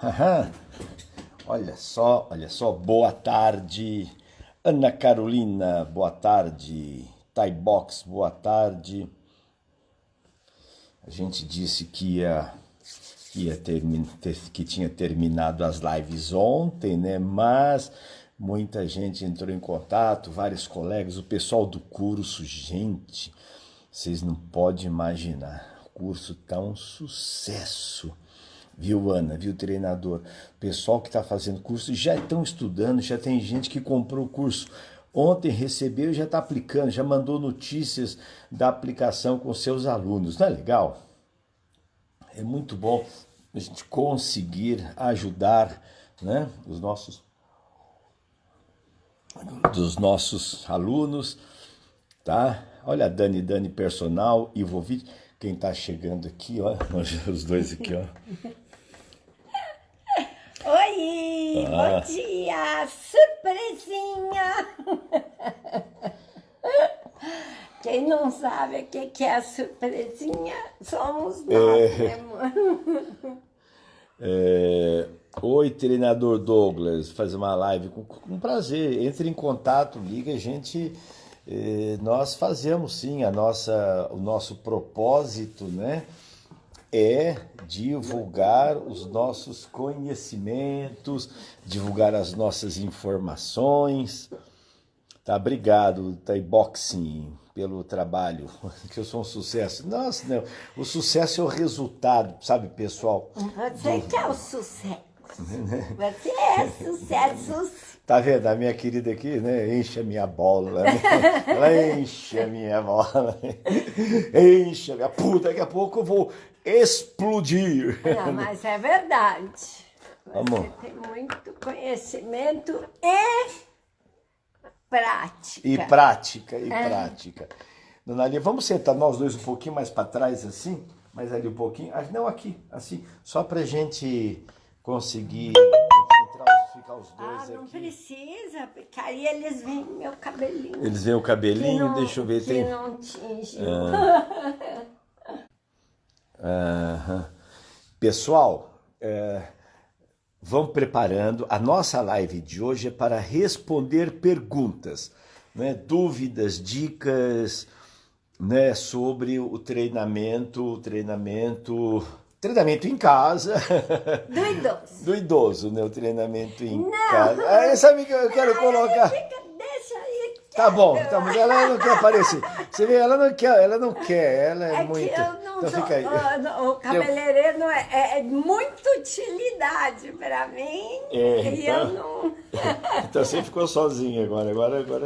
Aham. Olha só, boa tarde. Ana Carolina, boa tarde. Thaibox, boa tarde. A gente disse que tinha terminado as lives ontem, né? Mas muita gente entrou em contato, vários colegas, o pessoal do curso, gente, vocês não podem imaginar. O curso tá um sucesso. Viu, Ana? Viu, treinador? O pessoal que está fazendo curso já estão estudando, já tem gente que comprou o curso. Ontem recebeu e já está aplicando, já mandou notícias da aplicação com seus alunos. Não é legal? É muito bom a gente conseguir ajudar, né, dos nossos alunos, tá? Olha a Dani personal, Ivovic, quem está chegando aqui, ó, os dois aqui, ó. Oi, bom dia, surpresinha! Quem não sabe o que é a surpresinha, somos nós, né, amor? Oi, treinador Douglas, fazer uma live com prazer. Entre em contato, liga, a gente, nós fazemos sim o nosso propósito, né? É divulgar os nossos conhecimentos, divulgar as nossas informações. Tá, obrigado, Thaiboxing, pelo trabalho, que eu sou um sucesso. Nossa, não, o sucesso é o resultado, sabe, pessoal? Você que é o sucesso. Você é sucesso. Tá vendo? A minha querida aqui, né? Enche a minha bola. Né? Ela enche a minha bola. Enche a minha puta. Daqui a pouco eu vou explodir. Não, mas é verdade. Amor. Você tem muito conhecimento e prática. E prática. Dona Lia, vamos sentar nós dois um pouquinho mais para trás, assim? Mais ali um pouquinho. Não, aqui, assim. Só pra gente conseguir ficar os dois aqui. Não precisa, porque aí eles veem meu cabelinho. Eles veem o cabelinho, não, deixa eu ver. Que não tingiu. Pessoal, vamos preparando. A nossa live de hoje é para responder perguntas, né? Dúvidas, dicas, né? Sobre o treinamento em casa. Do idoso. Do idoso, né? O treinamento em casa. Sabe que eu quero colocar... Deixa aí. Tá bom, mas ela não quer aparecer. Você vê, ela não quer, ela é muito... Que eu não então fica aí. O cabeleireiro é muita utilidade para mim. E eu não... Então você ficou sozinha agora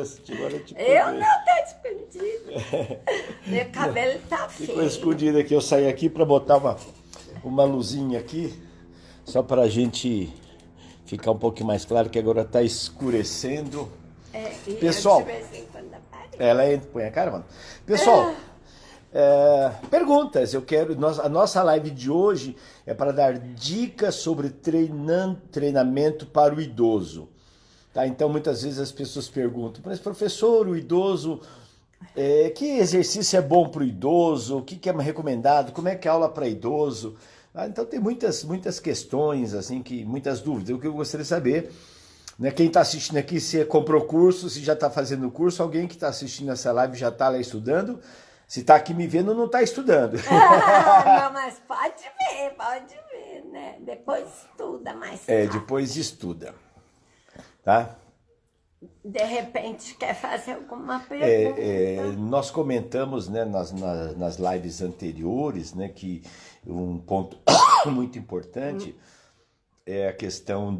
tipo... Eu não tô escondida. Meu cabelo tá feio. Ficou escondido aqui, eu saí aqui para botar uma luzinha aqui, só pra gente ficar um pouquinho mais claro, que agora tá escurecendo. Pessoal, ela põe a cara, mano. Pessoal, perguntas. A nossa live de hoje é para dar dicas sobre treinamento para o idoso. Tá? Então, muitas vezes as pessoas perguntam, mas professor, o idoso, que exercício é bom para o idoso? O que é recomendado? Como é que é aula para idoso? Então, tem muitas questões, assim, muitas dúvidas. O que eu gostaria de saber... Né? Quem está assistindo aqui, se comprou curso, se já está fazendo curso, alguém que está assistindo essa live já está lá estudando. Se está aqui me vendo, não está estudando. Não, mas pode ver, né? Depois estuda mais. Depois estuda. Tá? De repente quer fazer alguma pergunta. Nós comentamos, né, nas lives anteriores, né, que um ponto muito importante... é a questão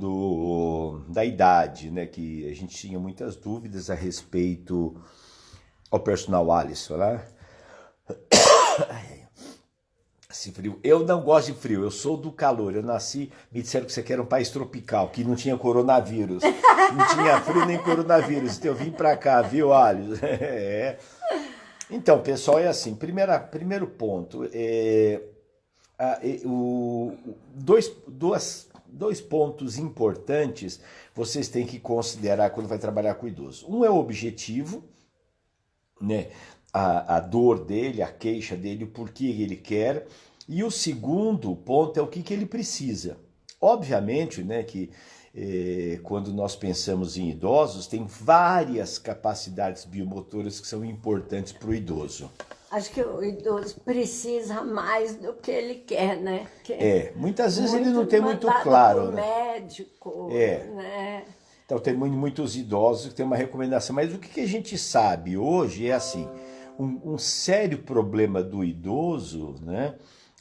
da idade, né? Que a gente tinha muitas dúvidas a respeito ao personal Alisson, né? Esse frio. Eu não gosto de frio, eu sou do calor. Eu nasci, me disseram que você quer um país tropical, que não tinha coronavírus. Não tinha frio nem coronavírus. Então eu vim pra cá, viu, Alisson? Então, pessoal, é assim. Primeiro ponto, Dois pontos importantes vocês têm que considerar quando vai trabalhar com o idoso. Um é o objetivo, né? A dor dele, a queixa dele, o porquê ele quer. E o segundo ponto é o que ele precisa. Obviamente, né, que quando nós pensamos em idosos, tem várias capacidades biomotoras que são importantes para o idoso. Acho que o idoso precisa mais do que ele quer, né? Muitas vezes ele não tem muito claro, né? Médico, né? Então tem muitos idosos que têm uma recomendação, mas o que a gente sabe hoje é assim, um sério problema do idoso, né,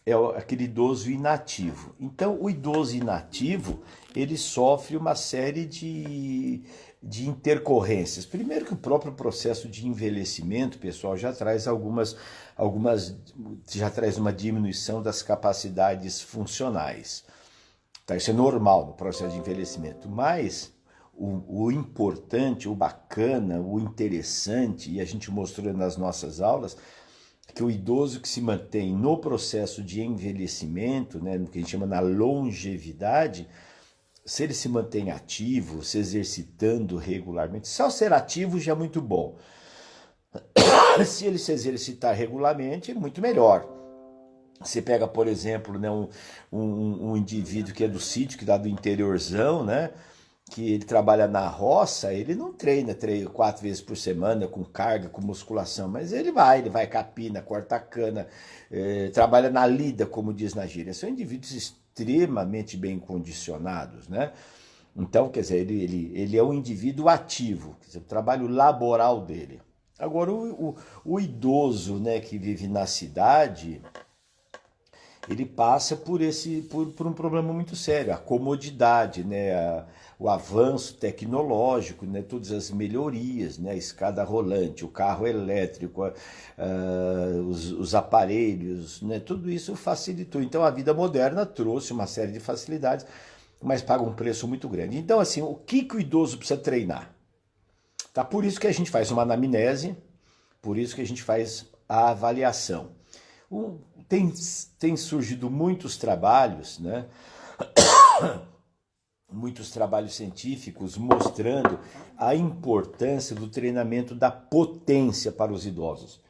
é aquele idoso inativo. Então o idoso inativo, ele sofre uma série de intercorrências. Primeiro que o próprio processo de envelhecimento, pessoal, já traz já traz uma diminuição das capacidades funcionais. Tá, isso é normal no processo de envelhecimento, mas o importante, o bacana, o interessante, e a gente mostrou nas nossas aulas, que o idoso que se mantém no processo de envelhecimento, né, no que a gente chama na longevidade, se ele se mantém ativo, se exercitando regularmente, só ser ativo já é muito bom. Se ele se exercitar regularmente, é muito melhor. Você pega, por exemplo, né, um indivíduo que é do sítio, que está do interiorzão, né, que ele trabalha na roça, ele não treina 4 vezes por semana com carga, com musculação, mas ele vai capina, corta cana, trabalha na lida, como diz na gíria. São indivíduos extremamente bem condicionados, né? Então, quer dizer, ele é um indivíduo ativo, quer dizer, o trabalho laboral dele. Agora, o idoso, né, que vive na cidade, ele passa por um problema muito sério, a comodidade, né, o avanço tecnológico, né, todas as melhorias, né, a escada rolante, o carro elétrico, os aparelhos, né, tudo isso facilitou. Então a vida moderna trouxe uma série de facilidades, mas paga um preço muito grande. Então, assim, o que o idoso precisa treinar? Tá? Por isso que a gente faz uma anamnese, por isso que a gente faz a avaliação. Tem surgido muitos trabalhos, né? Muitos trabalhos científicos mostrando a importância do treinamento da potência para os idosos.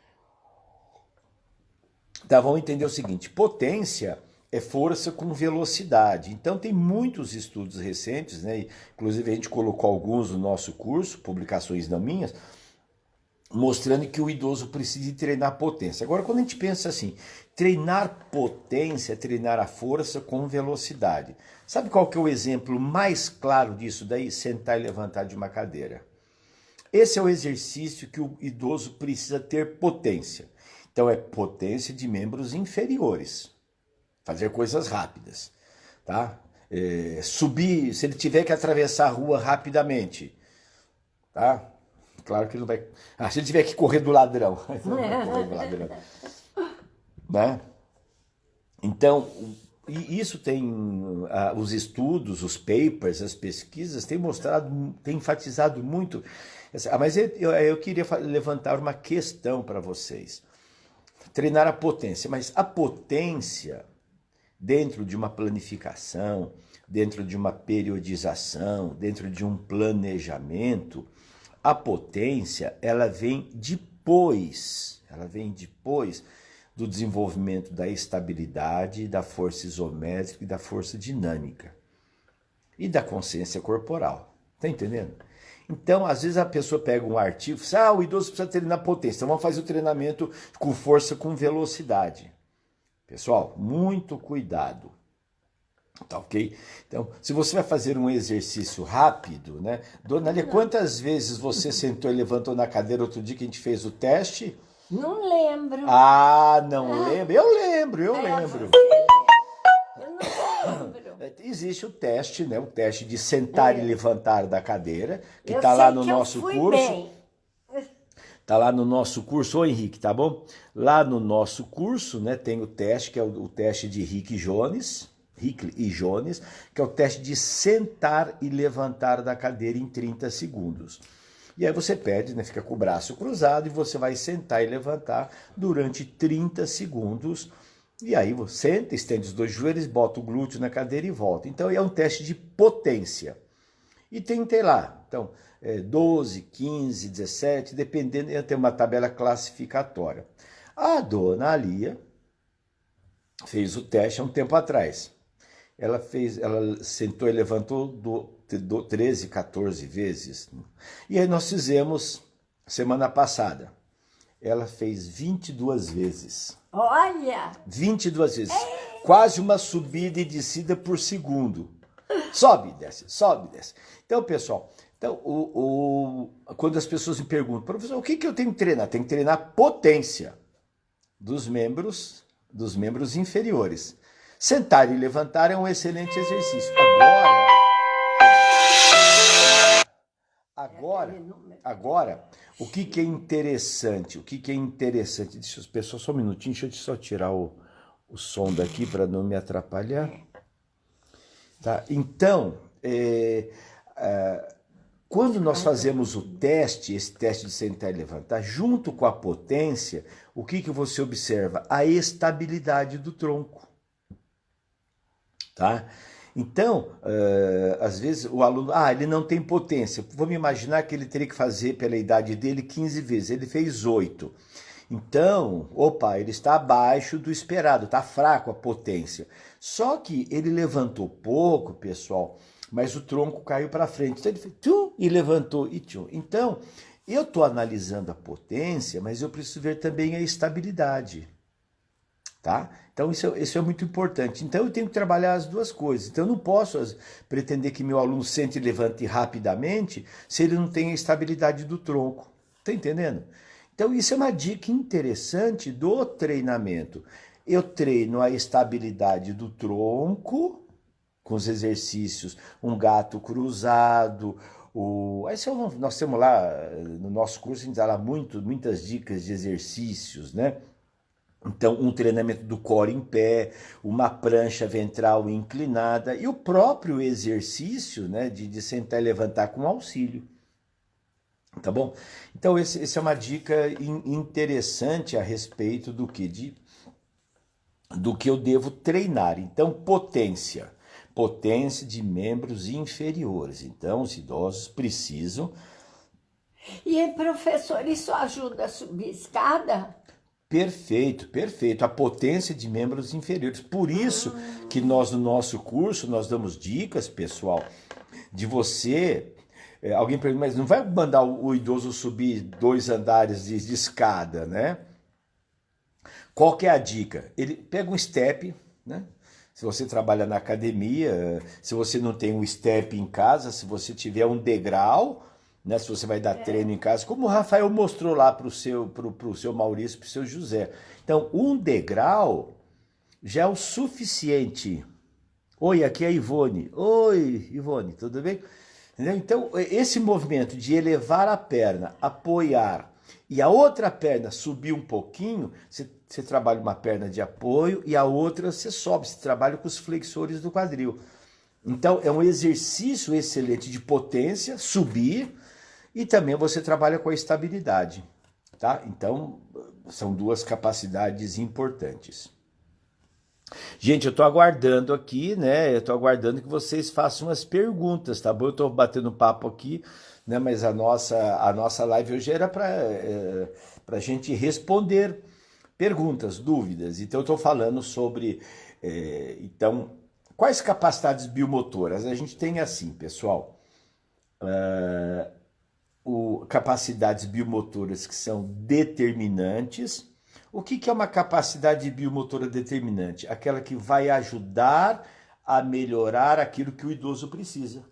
Então, vamos entender o seguinte, potência é força com velocidade. Então tem muitos estudos recentes, né? Inclusive a gente colocou alguns no nosso curso, publicações não minhas, mostrando que o idoso precisa de treinar potência. Agora, quando a gente pensa assim, treinar potência é treinar a força com velocidade. Sabe qual que é o exemplo mais claro disso daí? Sentar e levantar de uma cadeira. Esse é o exercício que o idoso precisa ter potência. Então é potência de membros inferiores. Fazer coisas rápidas, tá? Subir, se ele tiver que atravessar a rua rapidamente, tá? Claro que ele não vai... se ele tiver que correr do ladrão. Não vai correr do ladrão. Né? Então, isso tem... os estudos, os papers, as pesquisas têm mostrado, têm enfatizado muito... Mas eu queria levantar uma questão para vocês. Treinar a potência. Mas a potência, dentro de uma planificação, dentro de uma periodização, dentro de um planejamento... A potência, ela vem depois do desenvolvimento da estabilidade, da força isométrica e da força dinâmica e da consciência corporal. Tá entendendo? Então, às vezes a pessoa pega um artigo e fala, o idoso precisa treinar potência, então vamos fazer o treinamento com força, com velocidade. Pessoal, muito cuidado. Tá ok? Então, se você vai fazer um exercício rápido, né? Dona Lia, quantas vezes você sentou e levantou na cadeira outro dia que a gente fez o teste? Não lembro. Não lembro? Eu lembro. Eu não lembro. Existe o teste, né? O teste de sentar e levantar da cadeira, que está lá no nosso curso. Tá lá no nosso curso, ô Henrique, tá bom? Lá no nosso curso, né, tem o teste, que é o teste de Hickley e Jones, que é o teste de sentar e levantar da cadeira em 30 segundos. E aí você pede, né, fica com o braço cruzado e você vai sentar e levantar durante 30 segundos E aí você senta, estende os dois joelhos, bota o glúteo na cadeira e volta. Então é um teste de potência. E tem lá, então, 12, 15, 17, dependendo, tem uma tabela classificatória. A dona Alia fez o teste há um tempo atrás. Ela sentou e levantou 13, 14 vezes. E aí nós fizemos semana passada. Ela fez 22 vezes. Olha! 22 vezes. Quase uma subida e descida por segundo. Sobe e desce, sobe e desce. Então, pessoal, quando as pessoas me perguntam, professor, o que eu tenho que treinar? Tem que treinar a potência dos membros inferiores. Sentar e levantar é um excelente exercício. Agora, o que é interessante? Deixa eu pessoal, só um minutinho, deixa eu só tirar o som daqui para não me atrapalhar. Tá? Então, quando nós fazemos esse teste de sentar e levantar, junto com a potência, o que você observa? A estabilidade do tronco. Tá? Então, às vezes o aluno, ele não tem potência. Vamos imaginar que ele teria que fazer, pela idade dele, 15 vezes. Ele fez 8. Então, ele está abaixo do esperado, está fraco a potência. Só que ele levantou pouco, pessoal, mas o tronco caiu para frente. Então ele fez tchum, e levantou e tchum. Então, eu estou analisando a potência, mas eu preciso ver também a estabilidade. Tá? Então isso é muito importante. Então eu tenho que trabalhar as duas coisas. Então eu não posso pretender que meu aluno sente e levante rapidamente se ele não tem a estabilidade do tronco. Tá entendendo? Então isso é uma dica interessante do treinamento. Eu treino a estabilidade do tronco com os exercícios, um gato cruzado. Nós temos lá no nosso curso, a gente dá lá muitas dicas de exercícios, né? Então, um treinamento do core em pé, uma prancha ventral inclinada e o próprio exercício, né, de sentar e levantar com auxílio. Tá bom? Então, essa é uma dica interessante a respeito do que eu devo treinar. Então, potência de membros inferiores. Então, os idosos precisam. E, professor, isso ajuda a subir escada? Perfeito. A potência de membros inferiores. Por isso que nós, no nosso curso, nós damos dicas, pessoal, de você... Alguém pergunta, mas não vai mandar o idoso subir 2 andares de escada, né? Qual que é a dica? Ele pega um step, né? Se você trabalha na academia, se você não tem um step em casa, se você tiver um degrau... Né, se você vai dar treino em casa, como o Rafael mostrou lá para o seu Maurício, para o seu José. Então, um degrau já é o suficiente. Oi, aqui é a Ivone. Oi, Ivone, tudo bem? Então, esse movimento de elevar a perna, apoiar, e a outra perna subir um pouquinho, você trabalha uma perna de apoio e a outra você sobe, você trabalha com os flexores do quadril. Então, é um exercício excelente de potência, subir, e também você trabalha com a estabilidade, tá? Então, são 2 capacidades importantes. Gente, eu estou aguardando aqui, né? Eu estou aguardando que vocês façam as perguntas, tá bom? Eu estou batendo papo aqui, né? Mas a nossa live hoje era para a gente responder perguntas, dúvidas. Então, eu estou falando sobre... quais capacidades biomotoras? A gente tem assim, pessoal... capacidades biomotoras que são determinantes. O que é uma capacidade biomotora determinante? Aquela que vai ajudar a melhorar aquilo que o idoso precisa.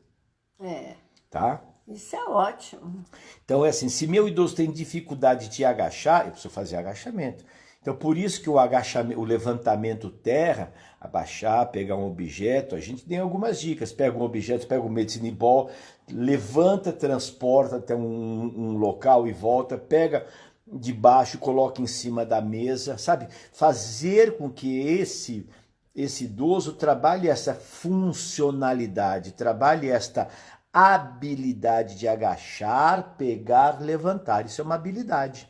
Tá? Isso é ótimo. Então é assim, se meu idoso tem dificuldade de agachar, eu preciso fazer agachamento. Então por isso que o levantamento terra, abaixar, pegar um objeto, a gente tem algumas dicas. Pega um objeto, pega um medicine ball, levanta, transporta até um local e volta, pega de baixo, coloca em cima da mesa, sabe? Fazer com que esse idoso trabalhe essa funcionalidade, trabalhe esta habilidade de agachar, pegar, levantar. Isso é uma habilidade.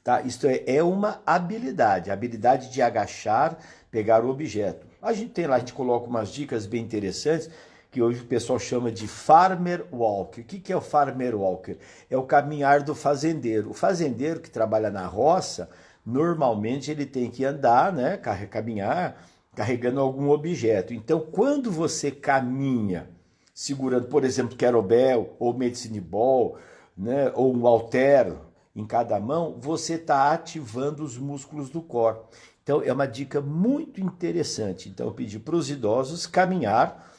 tá? Isto é uma habilidade, a habilidade de agachar, pegar o objeto. A gente tem lá, a gente coloca umas dicas bem interessantes, que hoje o pessoal chama de farmer walk. O que é o farmer walker? É o caminhar do fazendeiro. O fazendeiro que trabalha na roça, normalmente ele tem que andar, né, caminhar, carregando algum objeto. Então, quando você caminha, segurando, por exemplo, kettlebell ou medicine ball, né, ou um halter em cada mão, você está ativando os músculos do core. Então, é uma dica muito interessante. Então, eu pedi para os idosos caminhar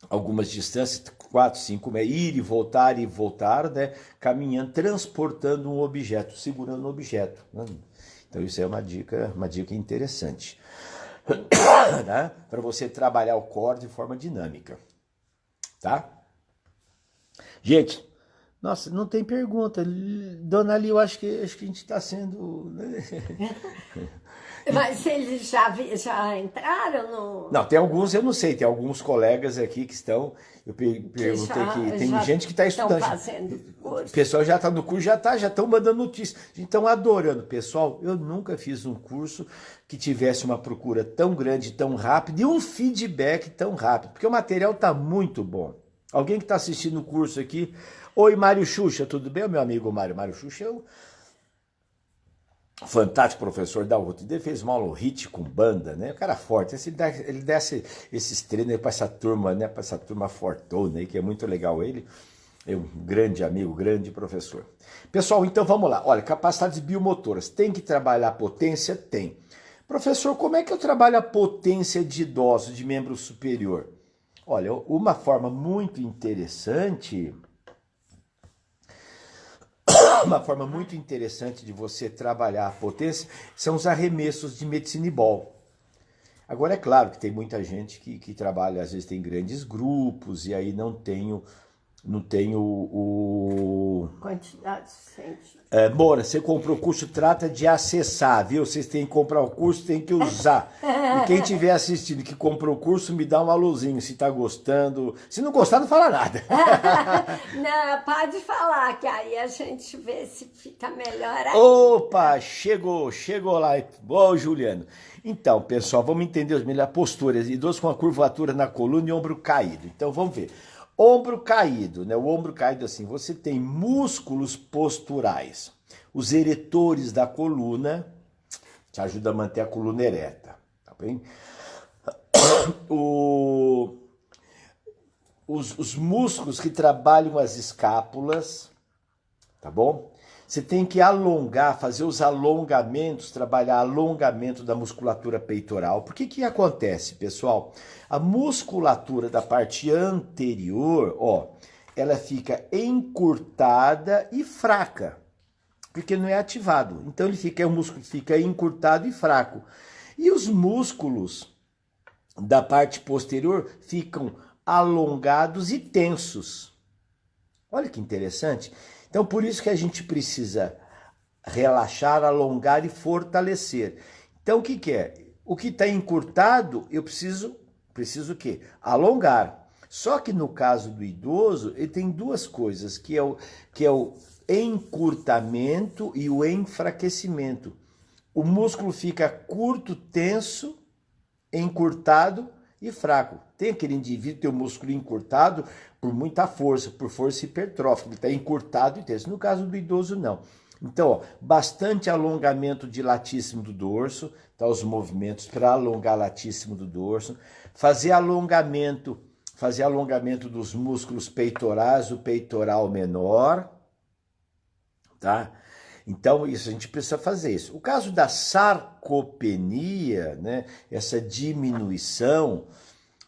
algumas distâncias, 4, 5 metros, ir e voltar, né, caminhando, transportando um objeto, segurando um objeto. Né? Então, isso é uma dica interessante. Né? Para você trabalhar o core de forma dinâmica. Tá? Gente, nossa, não tem pergunta. Dona Ali, eu acho que a gente está sendo... Né? Mas eles já entraram no... Não, tem alguns, eu não sei, tem alguns colegas aqui que estão... Eu perguntei que tem gente que está estudando. Fazendo curso. O pessoal já está no curso, já estão mandando notícias. Estão adorando. Pessoal, eu nunca fiz um curso que tivesse uma procura tão grande, tão rápida e um feedback tão rápido, porque o material está muito bom. Alguém que está assistindo o curso aqui... Oi, Mário Xuxa, tudo bem, meu amigo Mário? Mário Xuxa é o fantástico professor da UTD, fez uma aula hit com banda, né? O cara forte, ele dá esses treinos para essa turma, né? Para essa turma fortona aí, que é muito legal ele. É um grande amigo, grande professor. Pessoal, então vamos lá. Olha, capacidades biomotoras. Tem que trabalhar a potência? Tem. Professor, como é que eu trabalho a potência de idosos, de membro superior? Olha, uma forma muito interessante... Uma forma muito interessante de você trabalhar a potência são os arremessos de medicine ball. Agora, é claro que tem muita gente que trabalha, às vezes tem grandes grupos, e aí não tem o... Quantidade suficiente. Moura, você comprou o curso, trata de acessar, viu? Vocês têm que comprar o curso, tem que usar. E quem estiver assistindo que comprou o curso, me dá um alôzinho, se está gostando. Se não gostar, não fala nada. Não, pode falar, que aí a gente vê se fica melhor aí. Opa, chegou lá. Ô, Juliano. Então, pessoal, vamos entender as melhores posturas. Idosos com a curvatura na coluna e ombro caído. Então, vamos ver. Ombro caído, né? O ombro caído assim, você tem músculos posturais. Os eretores da coluna te ajudam a manter a coluna ereta, tá bem? Os músculos que trabalham as escápulas, tá bom? Você tem que alongar, fazer os alongamentos, trabalhar alongamento da musculatura peitoral. Por que acontece, pessoal? A musculatura da parte anterior, ó, ela fica encurtada e fraca, porque não é ativado. Então o músculo fica encurtado e fraco. E os músculos da parte posterior ficam alongados e tensos. Olha que interessante. Então, por isso que a gente precisa relaxar, alongar e fortalecer. Então, o que é? O que está encurtado, eu preciso o quê? Alongar. Só que no caso do idoso, ele tem duas coisas, que é o encurtamento e o enfraquecimento. O músculo fica curto, tenso, encurtado e fraco. Tem aquele indivíduo que tem o músculo encurtado por muita força, por força hipertrófica, ele está encurtado e tenso. No caso do idoso, não. Então, ó, bastante alongamento de latíssimo do dorso, tá, os movimentos para alongar latíssimo do dorso, fazer alongamento dos músculos peitorais, o peitoral menor, tá? Então, isso a gente precisa fazer isso. O caso da sarcopenia, né, essa diminuição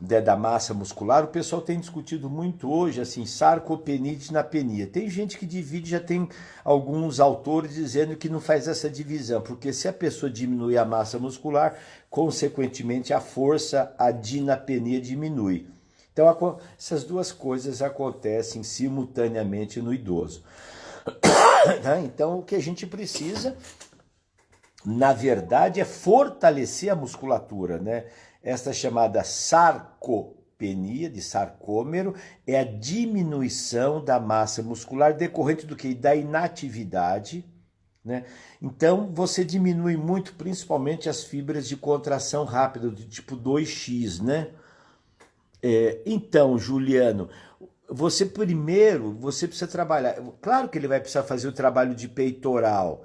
da massa muscular, o pessoal tem discutido muito hoje, assim, sarcopenia e dinapenia. Tem gente que divide, já tem alguns autores dizendo que não faz essa divisão, porque se a pessoa diminui a massa muscular, consequentemente a força, a dinapenia diminui. Então, essas duas coisas acontecem simultaneamente no idoso. Então, o que a gente precisa, na verdade, é fortalecer a musculatura, né? Esta chamada sarcopenia, de sarcômero, é a diminuição da massa muscular decorrente do que? Da inatividade, né? Então, você diminui muito, principalmente as fibras de contração rápida, do tipo 2x, né? Então, Juliano, você primeiro, você precisa trabalhar. Claro que ele vai precisar fazer o trabalho de peitoral,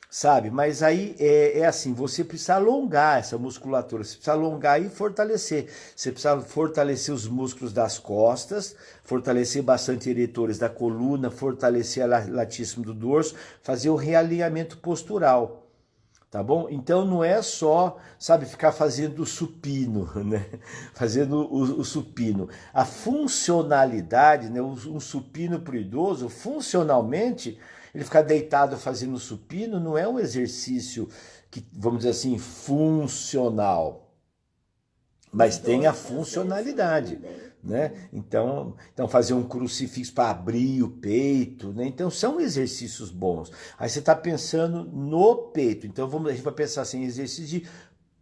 sabe? Mas aí é assim, você precisa alongar essa musculatura, você precisa alongar e fortalecer. Você precisa fortalecer os músculos das costas, fortalecer bastante eretores da coluna, fortalecer a latíssimo do dorso, fazer o realinhamento postural. Tá bom? Então não é só, sabe, ficar fazendo o supino, né? Fazendo o supino. A funcionalidade, né? Um supino para o idoso, funcionalmente, ele ficar deitado fazendo supino não é um exercício que, vamos dizer assim, funcional, mas tem a funcionalidade, né? Então fazer um crucifixo para abrir o peito, né? Então são exercícios bons. Aí você está pensando no peito, então a gente vai pensar assim, exercício de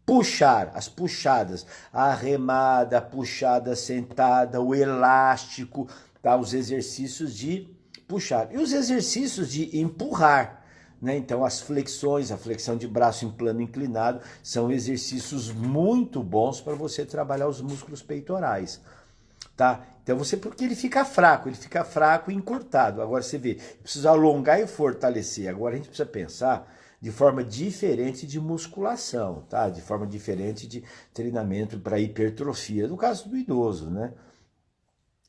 puxar, as puxadas, a remada, a puxada sentada, o elástico, tá? Os exercícios de puxar e os exercícios de empurrar. Né? Então, as flexões, a flexão de braço em plano inclinado, são exercícios muito bons para você trabalhar os músculos peitorais. Tá? Então, porque ele fica fraco e encurtado. Agora você vê, precisa alongar e fortalecer. Agora a gente precisa pensar de forma diferente de musculação, tá? De forma diferente de treinamento para hipertrofia, no caso do idoso, né?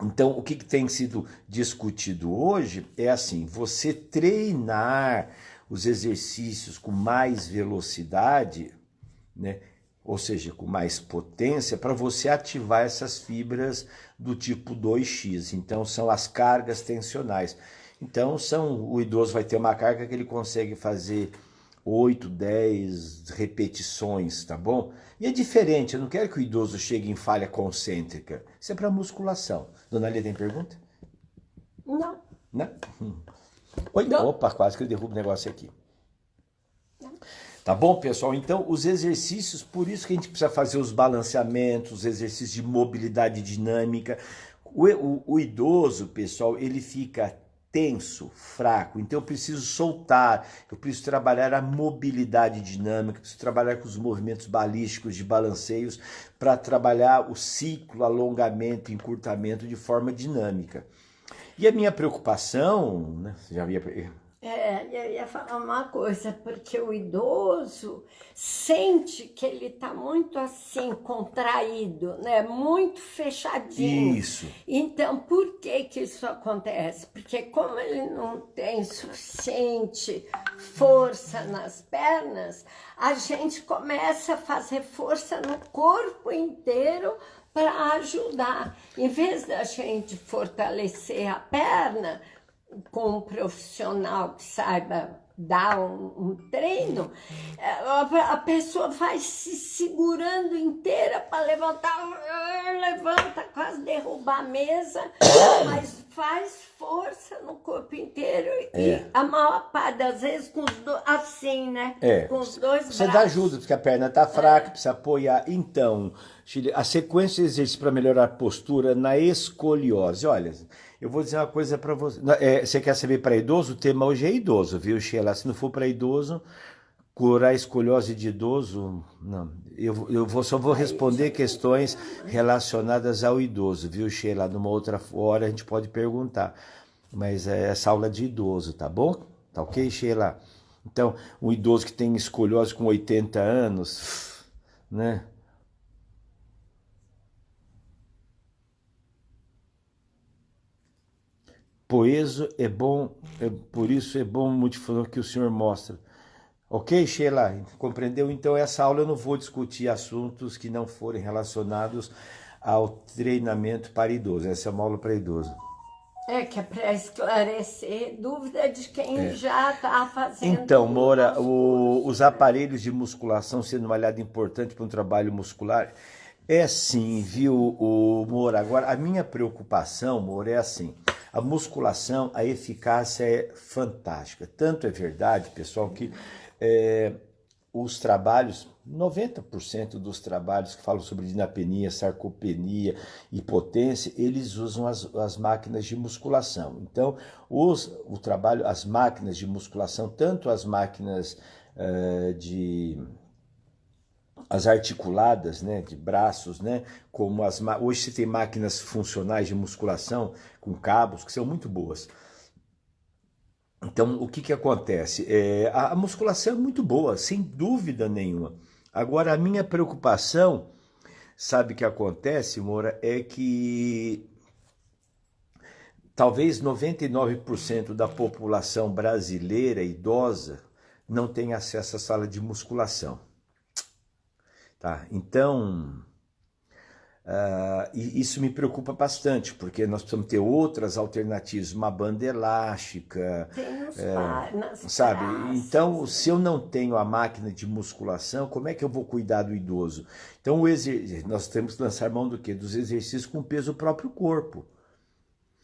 Então, o que tem sido discutido hoje é assim, você treinar os exercícios com mais velocidade, né? Ou seja, com mais potência, para você ativar essas fibras do tipo 2x. Então, são as cargas tensionais. Então, o idoso vai ter uma carga que ele consegue fazer 8, 10 repetições, tá bom? E é diferente, eu não quero que o idoso chegue em falha concêntrica. Isso é para musculação. Dona Lia, tem pergunta? Não. Não? Oi? Não. Opa, quase que eu derrubo o negócio aqui. Não. Tá bom, pessoal? Então, os exercícios, por isso que a gente precisa fazer os balanceamentos, os exercícios de mobilidade dinâmica. O idoso, pessoal, ele fica tenso, fraco, então eu preciso soltar, eu preciso trabalhar a mobilidade dinâmica, preciso trabalhar com os movimentos balísticos de balanceios para trabalhar o ciclo, alongamento, encurtamento de forma dinâmica. E a minha preocupação, né, você já havia... Eu ia falar uma coisa, porque o idoso sente que ele está muito assim, contraído, né? Muito fechadinho. Isso. Então, por que isso acontece? Porque como ele não tem suficiente força nas pernas, a gente começa a fazer força no corpo inteiro para ajudar. Em vez da gente fortalecer a perna, com um profissional que saiba dar um treino, a pessoa vai se segurando inteira para levantar, levanta, quase derrubar a mesa, mas faz força no corpo inteiro e a maior parte das vezes com os dois, assim, né? Com os dois braços. Você dá ajuda, porque a perna está fraca, precisa apoiar. Então, a sequência de exercícios para melhorar a postura na escoliose. Olha, eu vou dizer uma coisa para você. Você quer saber para idoso? O tema hoje é idoso, viu, Sheila? Se não for para idoso, curar escoliose de idoso, não. Só vou responder questões relacionadas ao idoso, viu, Sheila? Numa outra hora a gente pode perguntar. Mas é essa aula de idoso, tá bom? Tá ok, Sheila? Então, um idoso que tem escoliose com 80 anos, né? Poeso é bom, por isso é bom o multifuncional que o senhor mostra. Ok, Sheila? Compreendeu? Então, essa aula eu não vou discutir assuntos que não forem relacionados ao treinamento para idoso. Essa é uma aula para idoso. Que é para esclarecer dúvida de quem já está fazendo. Então, Moura, os aparelhos de musculação sendo uma aliada importante para um trabalho muscular, é sim, viu, Moura? Agora, a minha preocupação, Moura, é assim. A musculação, a eficácia é fantástica. Tanto é verdade, pessoal, que os trabalhos, 90% dos trabalhos que falam sobre dinapenia, sarcopenia, hipotência, eles usam as máquinas de musculação. Então, o trabalho, as máquinas de musculação, tanto as máquinas as articuladas, né, de braços, né, como hoje você tem máquinas funcionais de musculação com cabos que são muito boas. Então, o que acontece? A musculação é muito boa, sem dúvida nenhuma. Agora, a minha preocupação, sabe o que acontece, Moura, é que talvez 99% da população brasileira idosa não tenha acesso à sala de musculação. Tá? Então, isso me preocupa bastante, porque nós precisamos ter outras alternativas, uma banda elástica, sabe? Então, se eu não tenho a máquina de musculação, como é que eu vou cuidar do idoso? Então, nós temos que lançar mão do quê? Dos exercícios com o peso do próprio corpo,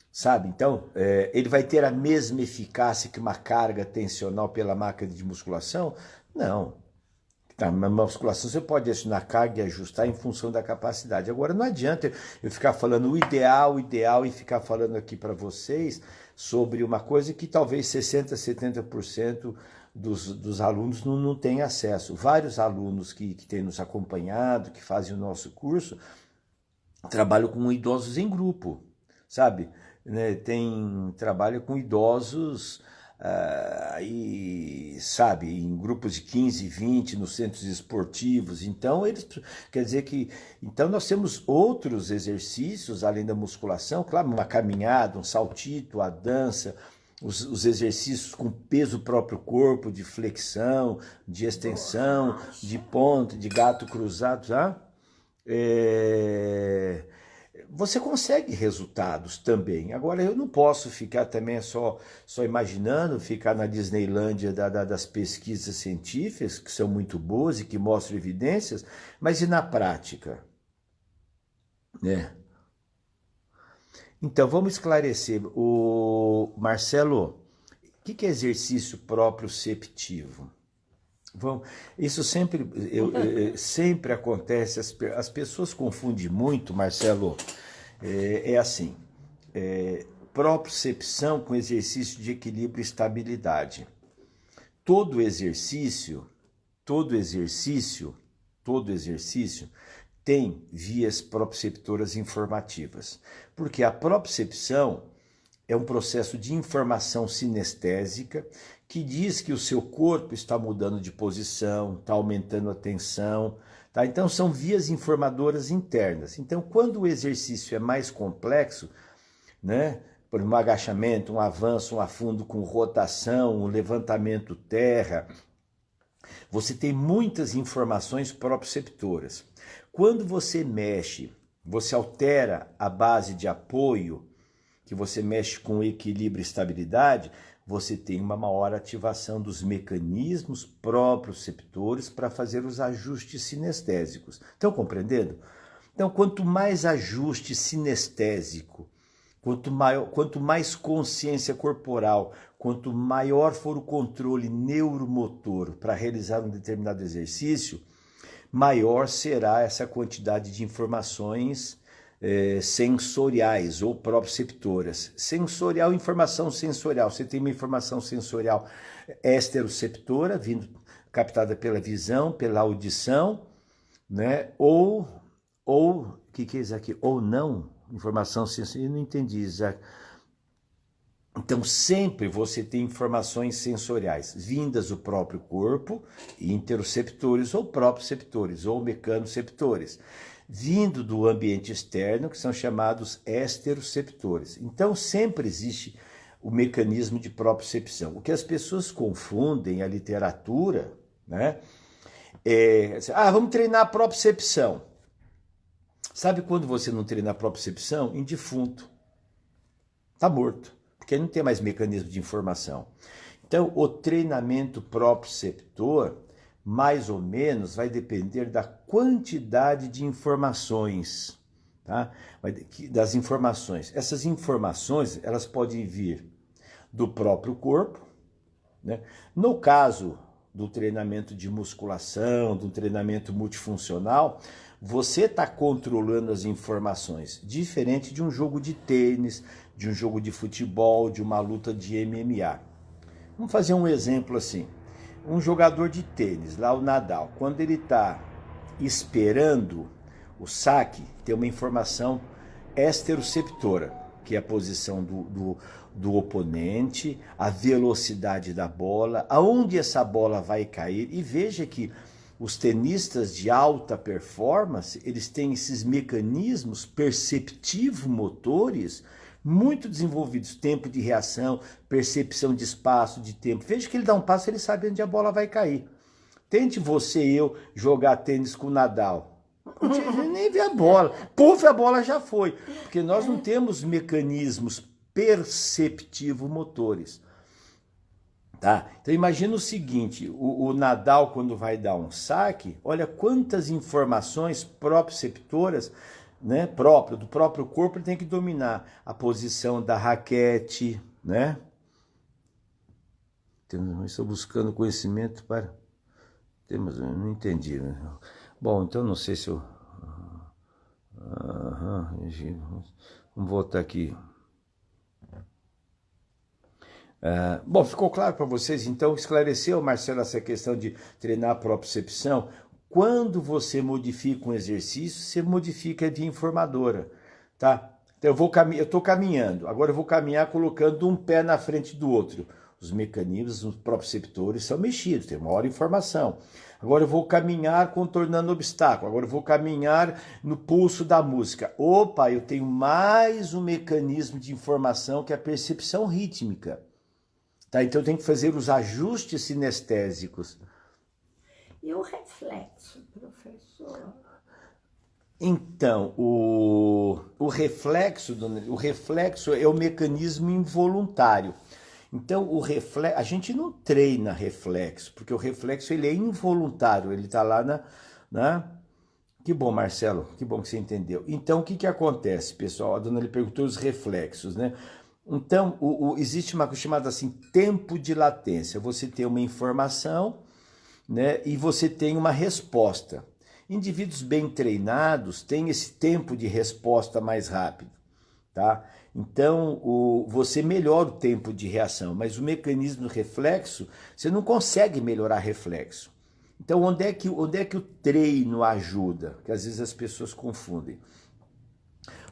sabe? Então, ele vai ter a mesma eficácia que uma carga tensional pela máquina de musculação? Não. Na musculação você pode adicionar carga e ajustar em função da capacidade. Agora não adianta eu ficar falando o ideal e ficar falando aqui para vocês sobre uma coisa que talvez 60%, 70% dos alunos não têm acesso. Vários alunos que têm nos acompanhado, que fazem o nosso curso, trabalham com idosos em grupo, sabe? Trabalham com idosos... sabe, em grupos de 15, 20 nos centros esportivos. Então, quer dizer que então nós temos outros exercícios além da musculação, claro, uma caminhada, um saltito, a dança, os exercícios com peso do próprio corpo, de flexão, de extensão, de ponta, de gato cruzado, tá? Você consegue resultados também. Agora, eu não posso ficar também só imaginando, ficar na Disneylândia das pesquisas científicas, que são muito boas e que mostram evidências, mas e na prática? Né? Então, vamos esclarecer. Marcelo, o que é exercício proprioceptivo? Isso sempre acontece, as pessoas confundem muito, Marcelo, assim, propriocepção com exercício de equilíbrio e estabilidade. Todo exercício tem vias proprioceptoras informativas, porque a propriocepção é um processo de informação sinestésica que diz que o seu corpo está mudando de posição, está aumentando a tensão, tá? Então são vias informadoras internas. Então quando o exercício é mais complexo, né, por um agachamento, um avanço, um afundo com rotação, um levantamento terra, você tem muitas informações proprioceptoras. Quando você mexe, você altera a base de apoio, que você mexe com equilíbrio e estabilidade, você tem uma maior ativação dos mecanismos proprioceptores para fazer os ajustes sinestésicos. Estão compreendendo? Então, quanto mais ajuste sinestésico, quanto mais consciência corporal, quanto maior for o controle neuromotor para realizar um determinado exercício, maior será essa quantidade de informações sensoriais ou proprioceptoras. Sensorial, informação sensorial. Você tem uma informação sensorial esteroceptora, captada pela visão, pela audição, né? Ou o que é isso aqui? Ou não, informação sensorial. Eu não entendi, Isaac. Então, sempre você tem informações sensoriais vindas do próprio corpo, interoceptores ou proprioceptores ou mecanoceptores, vindo do ambiente externo, que são chamados esteroceptores. Então, sempre existe o mecanismo de propriocepção. O que as pessoas confundem, a literatura, né? Vamos treinar a propriocepção. Sabe quando você não treina a propriocepção? Em defunto. Está morto, porque não tem mais mecanismo de informação. Então, o treinamento proprioceptor, mais ou menos, vai depender da quantidade de informações, tá? Das informações. Essas informações, elas podem vir do próprio corpo, né? No caso do treinamento de musculação, do treinamento multifuncional, você está controlando as informações, diferente de um jogo de tênis, de um jogo de futebol, de uma luta de MMA. Vamos fazer um exemplo assim. Um jogador de tênis, lá o Nadal, quando ele está esperando o saque, tem uma informação esteroceptora, que é a posição do oponente, a velocidade da bola, aonde essa bola vai cair. E veja que os tenistas de alta performance, eles têm esses mecanismos perceptivo-motores muito desenvolvidos, tempo de reação, percepção de espaço, de tempo. Veja que ele dá um passo, ele sabe onde a bola vai cair. Tente você e eu jogar tênis com o Nadal. Nem vê a bola. Puf, a bola já foi. Porque nós não temos mecanismos perceptivo-motores. Tá? Então imagina o seguinte, o Nadal quando vai dar um saque, olha quantas informações proprioceptoras, né, do próprio corpo, ele tem que dominar. A posição da raquete, né? Estou buscando conhecimento para... eu não entendi, né? Bom, então não sei se eu... Vamos voltar aqui. Bom, ficou claro para vocês, então, esclareceu, Marcelo, essa questão de treinar a propriocepção? Quando você modifica um exercício, você modifica a via informadora, tá? Então, eu estou caminhando, agora eu vou caminhar colocando um pé na frente do outro. Os mecanismos, os proprioceptores são mexidos, tem maior informação. Agora eu vou caminhar contornando obstáculo, agora eu vou caminhar no pulso da música. Opa, eu tenho mais um mecanismo de informação que é a percepção rítmica. Tá? Então eu tenho que fazer os ajustes sinestésicos. E o reflexo, professor? Então, o reflexo é o mecanismo involuntário. Então, a gente não treina reflexo, porque o reflexo ele é involuntário, ele está lá Que bom, Marcelo, que bom que você entendeu. Então, o que acontece, pessoal? A dona lhe perguntou os reflexos, né? Então, existe uma coisa chamada assim, tempo de latência. Você tem uma informação, né, e você tem uma resposta. Indivíduos bem treinados têm esse tempo de resposta mais rápido, tá? Então, você melhora o tempo de reação, mas o mecanismo reflexo, você não consegue melhorar reflexo. Então, onde é que o treino ajuda? Que às vezes as pessoas confundem.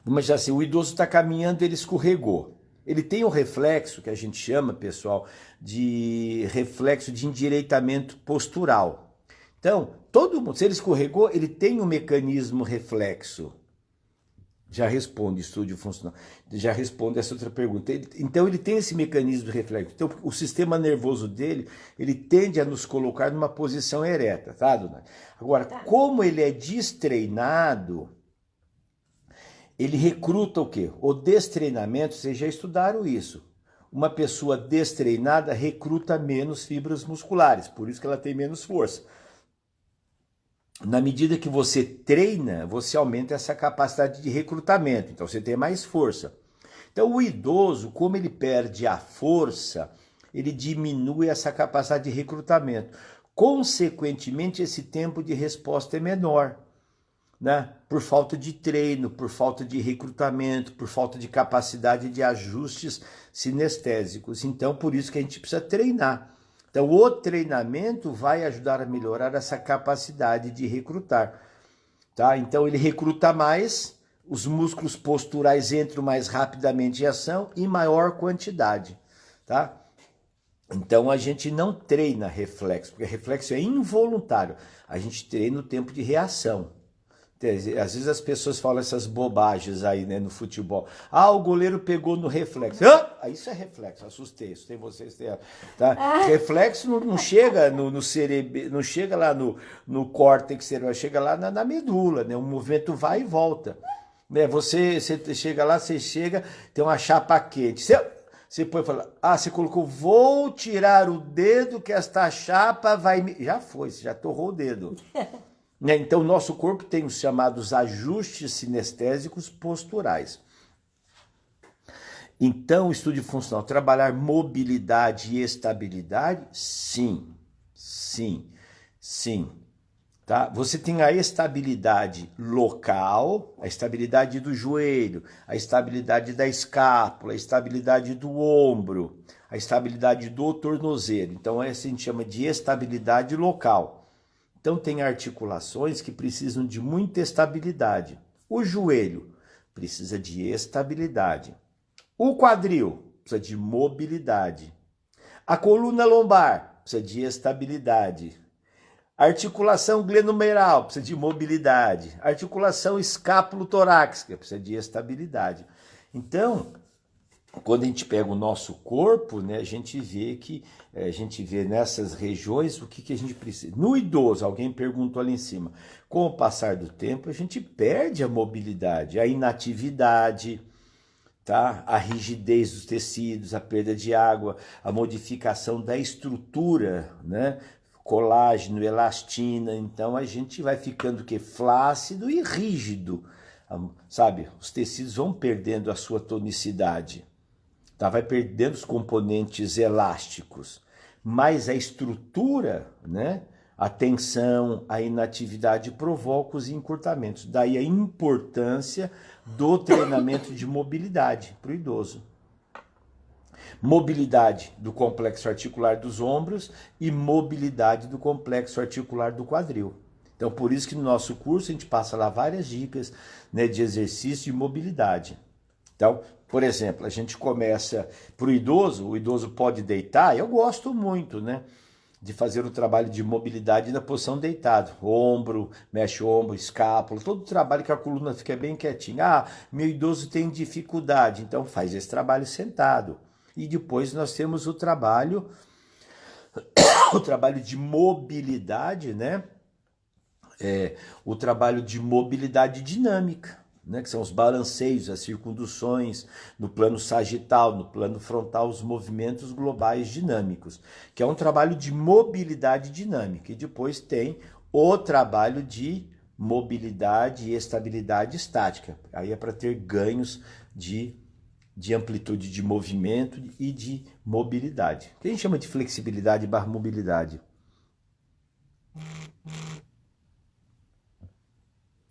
Mas já assim, o idoso está caminhando, ele escorregou. Ele tem um reflexo, que a gente chama, pessoal, de reflexo de endireitamento postural. Então, todo mundo, se ele escorregou, ele tem um mecanismo reflexo. Já responde estúdio funcional. Já responde essa outra pergunta. Então, ele tem esse mecanismo de reflexo. Então, o sistema nervoso dele, ele tende a nos colocar numa posição ereta, tá, dona? Agora, como ele é destreinado, ele recruta o quê? O destreinamento, vocês já estudaram isso. Uma pessoa destreinada recruta menos fibras musculares, por isso que ela tem menos força. Na medida que você treina, você aumenta essa capacidade de recrutamento, então você tem mais força. Então o idoso, como ele perde a força, ele diminui essa capacidade de recrutamento. Consequentemente, esse tempo de resposta é menor. Né? Por falta de treino, por falta de recrutamento, por falta de capacidade de ajustes sinestésicos. Então, por isso que a gente precisa treinar. Então, o treinamento vai ajudar a melhorar essa capacidade de recrutar. Tá? Então, ele recruta mais, os músculos posturais entram mais rapidamente em ação e maior quantidade. Tá? Então, a gente não treina reflexo, porque reflexo é involuntário. A gente treina o tempo de reação. Às vezes as pessoas falam essas bobagens aí, né, no futebol. O goleiro pegou no reflexo. Isso é reflexo, assustei vocês. Tá? Reflexo não chega no cérebro, não chega lá no córtex cerebral, chega lá na medula, né? O movimento vai e volta. Né? Você chega lá, tem uma chapa quente. Você pode falar, você colocou, vou tirar o dedo que esta chapa vai... Já foi, você já torrou o dedo. Então, o nosso corpo tem os chamados ajustes sinestésicos posturais. Então, o estudo funcional, trabalhar mobilidade e estabilidade, sim. Sim, sim. Tá? Você tem a estabilidade local, a estabilidade do joelho, a estabilidade da escápula, a estabilidade do ombro, a estabilidade do tornozelo. Então, essa a gente chama de estabilidade local. Então, tem articulações que precisam de muita estabilidade. O joelho precisa de estabilidade. O quadril precisa de mobilidade. A coluna lombar precisa de estabilidade. A articulação glenomeral precisa de mobilidade. A articulação escápulo-torácica precisa de estabilidade. Então, quando a gente pega o nosso corpo, né, a gente vê nessas regiões o que a gente precisa. No idoso, alguém perguntou ali em cima, com o passar do tempo, a gente perde a mobilidade, a inatividade, tá? A rigidez dos tecidos, a perda de água, a modificação da estrutura, né? Colágeno, elastina, então a gente vai ficando flácido e rígido, sabe? Os tecidos vão perdendo a sua tonicidade, tá? Vai perdendo os componentes elásticos, mas a estrutura, né? A tensão, a inatividade provoca os encurtamentos. Daí a importância do treinamento de mobilidade para o idoso. Mobilidade do complexo articular dos ombros e mobilidade do complexo articular do quadril. Então, por isso que no nosso curso a gente passa lá várias dicas, né, de exercício e mobilidade. Então, por exemplo, a gente começa para o idoso pode deitar, eu gosto muito, né, de fazer o trabalho de mobilidade na posição deitado. Ombro, mexe o ombro, escápula, todo o trabalho que a coluna fica bem quietinha. Ah, meu idoso tem dificuldade, então faz esse trabalho sentado. E depois nós temos o trabalho de mobilidade, né? O trabalho de mobilidade dinâmica, né? Que são os balanceios, as circunduções, no plano sagital, no plano frontal, os movimentos globais dinâmicos, que é um trabalho de mobilidade dinâmica. E depois tem o trabalho de mobilidade e estabilidade estática. Aí é para ter ganhos de amplitude de movimento e de mobilidade. O que a gente chama de flexibilidade barra mobilidade?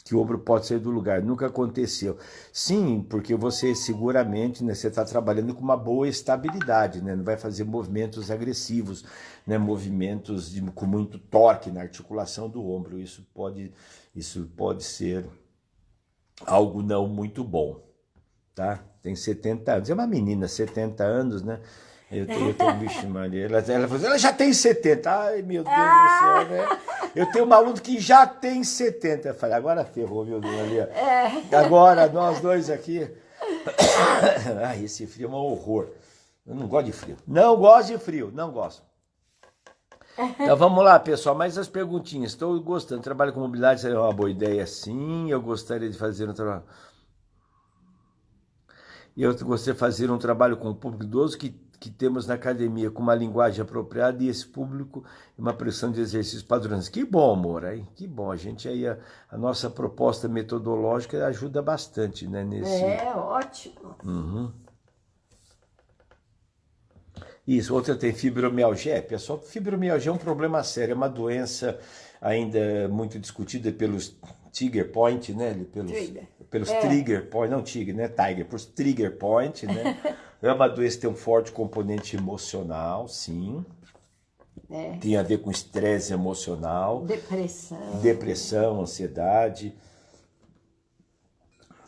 Que o ombro pode sair do lugar. Nunca aconteceu. Sim, porque você seguramente, né, você está trabalhando com uma boa estabilidade, né, não vai fazer movimentos agressivos, né, movimentos com muito torque na articulação do ombro. Isso pode ser algo não muito bom. Tá? Tem 70 anos. É uma menina, 70 anos, né? Eu tenho bicho, Maria. Ela falou, ela já tem 70. Ai, meu Deus do céu, né? Eu tenho um aluno que já tem 70. Eu falei, agora ferrou, meu Deus, Maria. Agora, nós dois aqui. Ai, esse frio é um horror. Eu não gosto de frio. Não gosto de frio, não gosto. Então vamos lá, pessoal, mais as perguntinhas. Estou gostando. Trabalho com mobilidade seria uma boa ideia, sim. Eu gostaria de fazer um trabalho. E eu gostaria de fazer um trabalho com o público idoso que temos na academia, com uma linguagem apropriada e esse público, uma pressão de exercícios padrões. Que bom, amor, hein? Que bom. A gente aí, a nossa proposta metodológica ajuda bastante, né? Ótimo. Uhum. Isso, outra tem fibromialgia. Pessoal, fibromialgia é um problema sério, é uma doença ainda muito discutida pelos trigger point, né? Pelos trigger point, não trigger, né? Tiger, pelos trigger point, né? É uma doença que tem um forte componente emocional, sim. Tem a ver com estresse emocional. Depressão, ansiedade,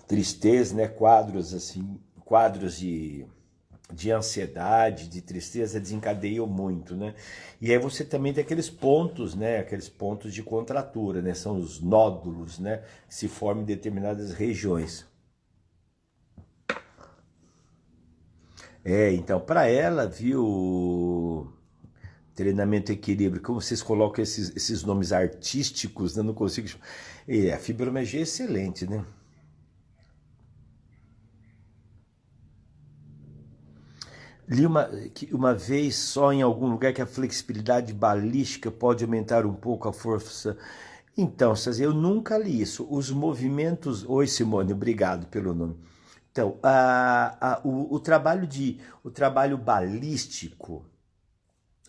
tristeza, né? Quadros de ansiedade, de tristeza desencadeiam muito, né? E aí você também tem aqueles pontos, né? Aqueles pontos de contratura, né? São os nódulos, né? Que se formam em determinadas regiões. Então, para ela, viu, treinamento equilíbrio, como vocês colocam esses nomes artísticos, né? Não consigo... a fibromialgia é excelente, né? Li uma vez só em algum lugar que a flexibilidade balística pode aumentar um pouco a força. Então, eu nunca li isso. Os movimentos... Oi, Simone, obrigado pelo nome. Então, o trabalho balístico,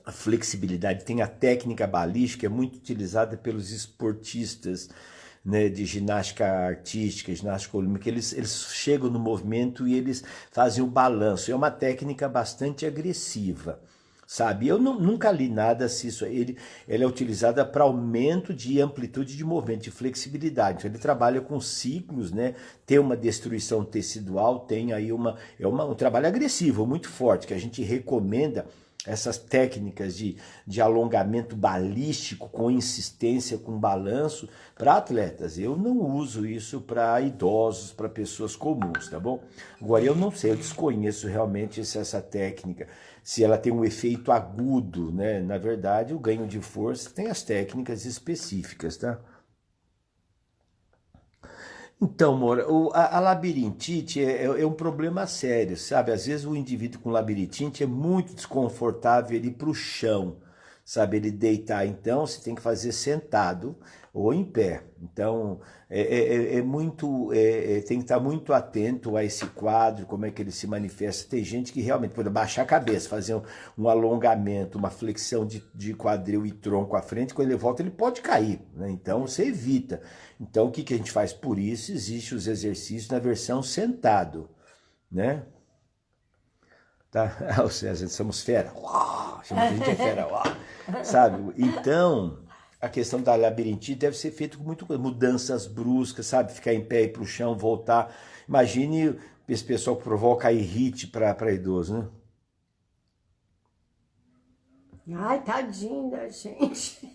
a flexibilidade, tem a técnica balística, é muito utilizada pelos esportistas, né, de ginástica artística, ginástica olímpica, eles chegam no movimento e eles fazem o balanço. É uma técnica bastante agressiva, sabe? Eu nunca li nada se isso. Ele é utilizada para aumento de amplitude de movimento, de flexibilidade. Então, ele trabalha com ciclos, né? Tem uma destruição tecidual, tem aí um trabalho agressivo, muito forte, que a gente recomenda essas técnicas de alongamento balístico com insistência, com balanço, para atletas. Eu não uso isso para idosos, para pessoas comuns, tá bom? Agora, eu não sei, eu desconheço realmente essa técnica, se ela tem um efeito agudo, né? Na verdade, o ganho de força tem as técnicas específicas, tá? Então, Moura, a labirintite é um problema sério, sabe? Às vezes o indivíduo com labirintite é muito desconfortável ele ir para o chão, sabe? Ele deitar, então você tem que fazer sentado ou em pé. Então, tem que estar muito atento a esse quadro, como é que ele se manifesta. Tem gente que realmente pode baixar a cabeça, fazer um alongamento, uma flexão de quadril e tronco à frente, quando ele volta ele pode cair, né? Então você evita. Então o que a gente faz? Por isso existe os exercícios na versão sentado, né? Tá? O César, somos fera. Uau! Chama a gente é fera, uau! Sabe? Então, a questão da labirintite deve ser feita com mudanças bruscas, sabe? Ficar em pé, ir para o chão, voltar. Imagine esse pessoal que provoca irrite para idoso, né? Ai, tadinho da gente.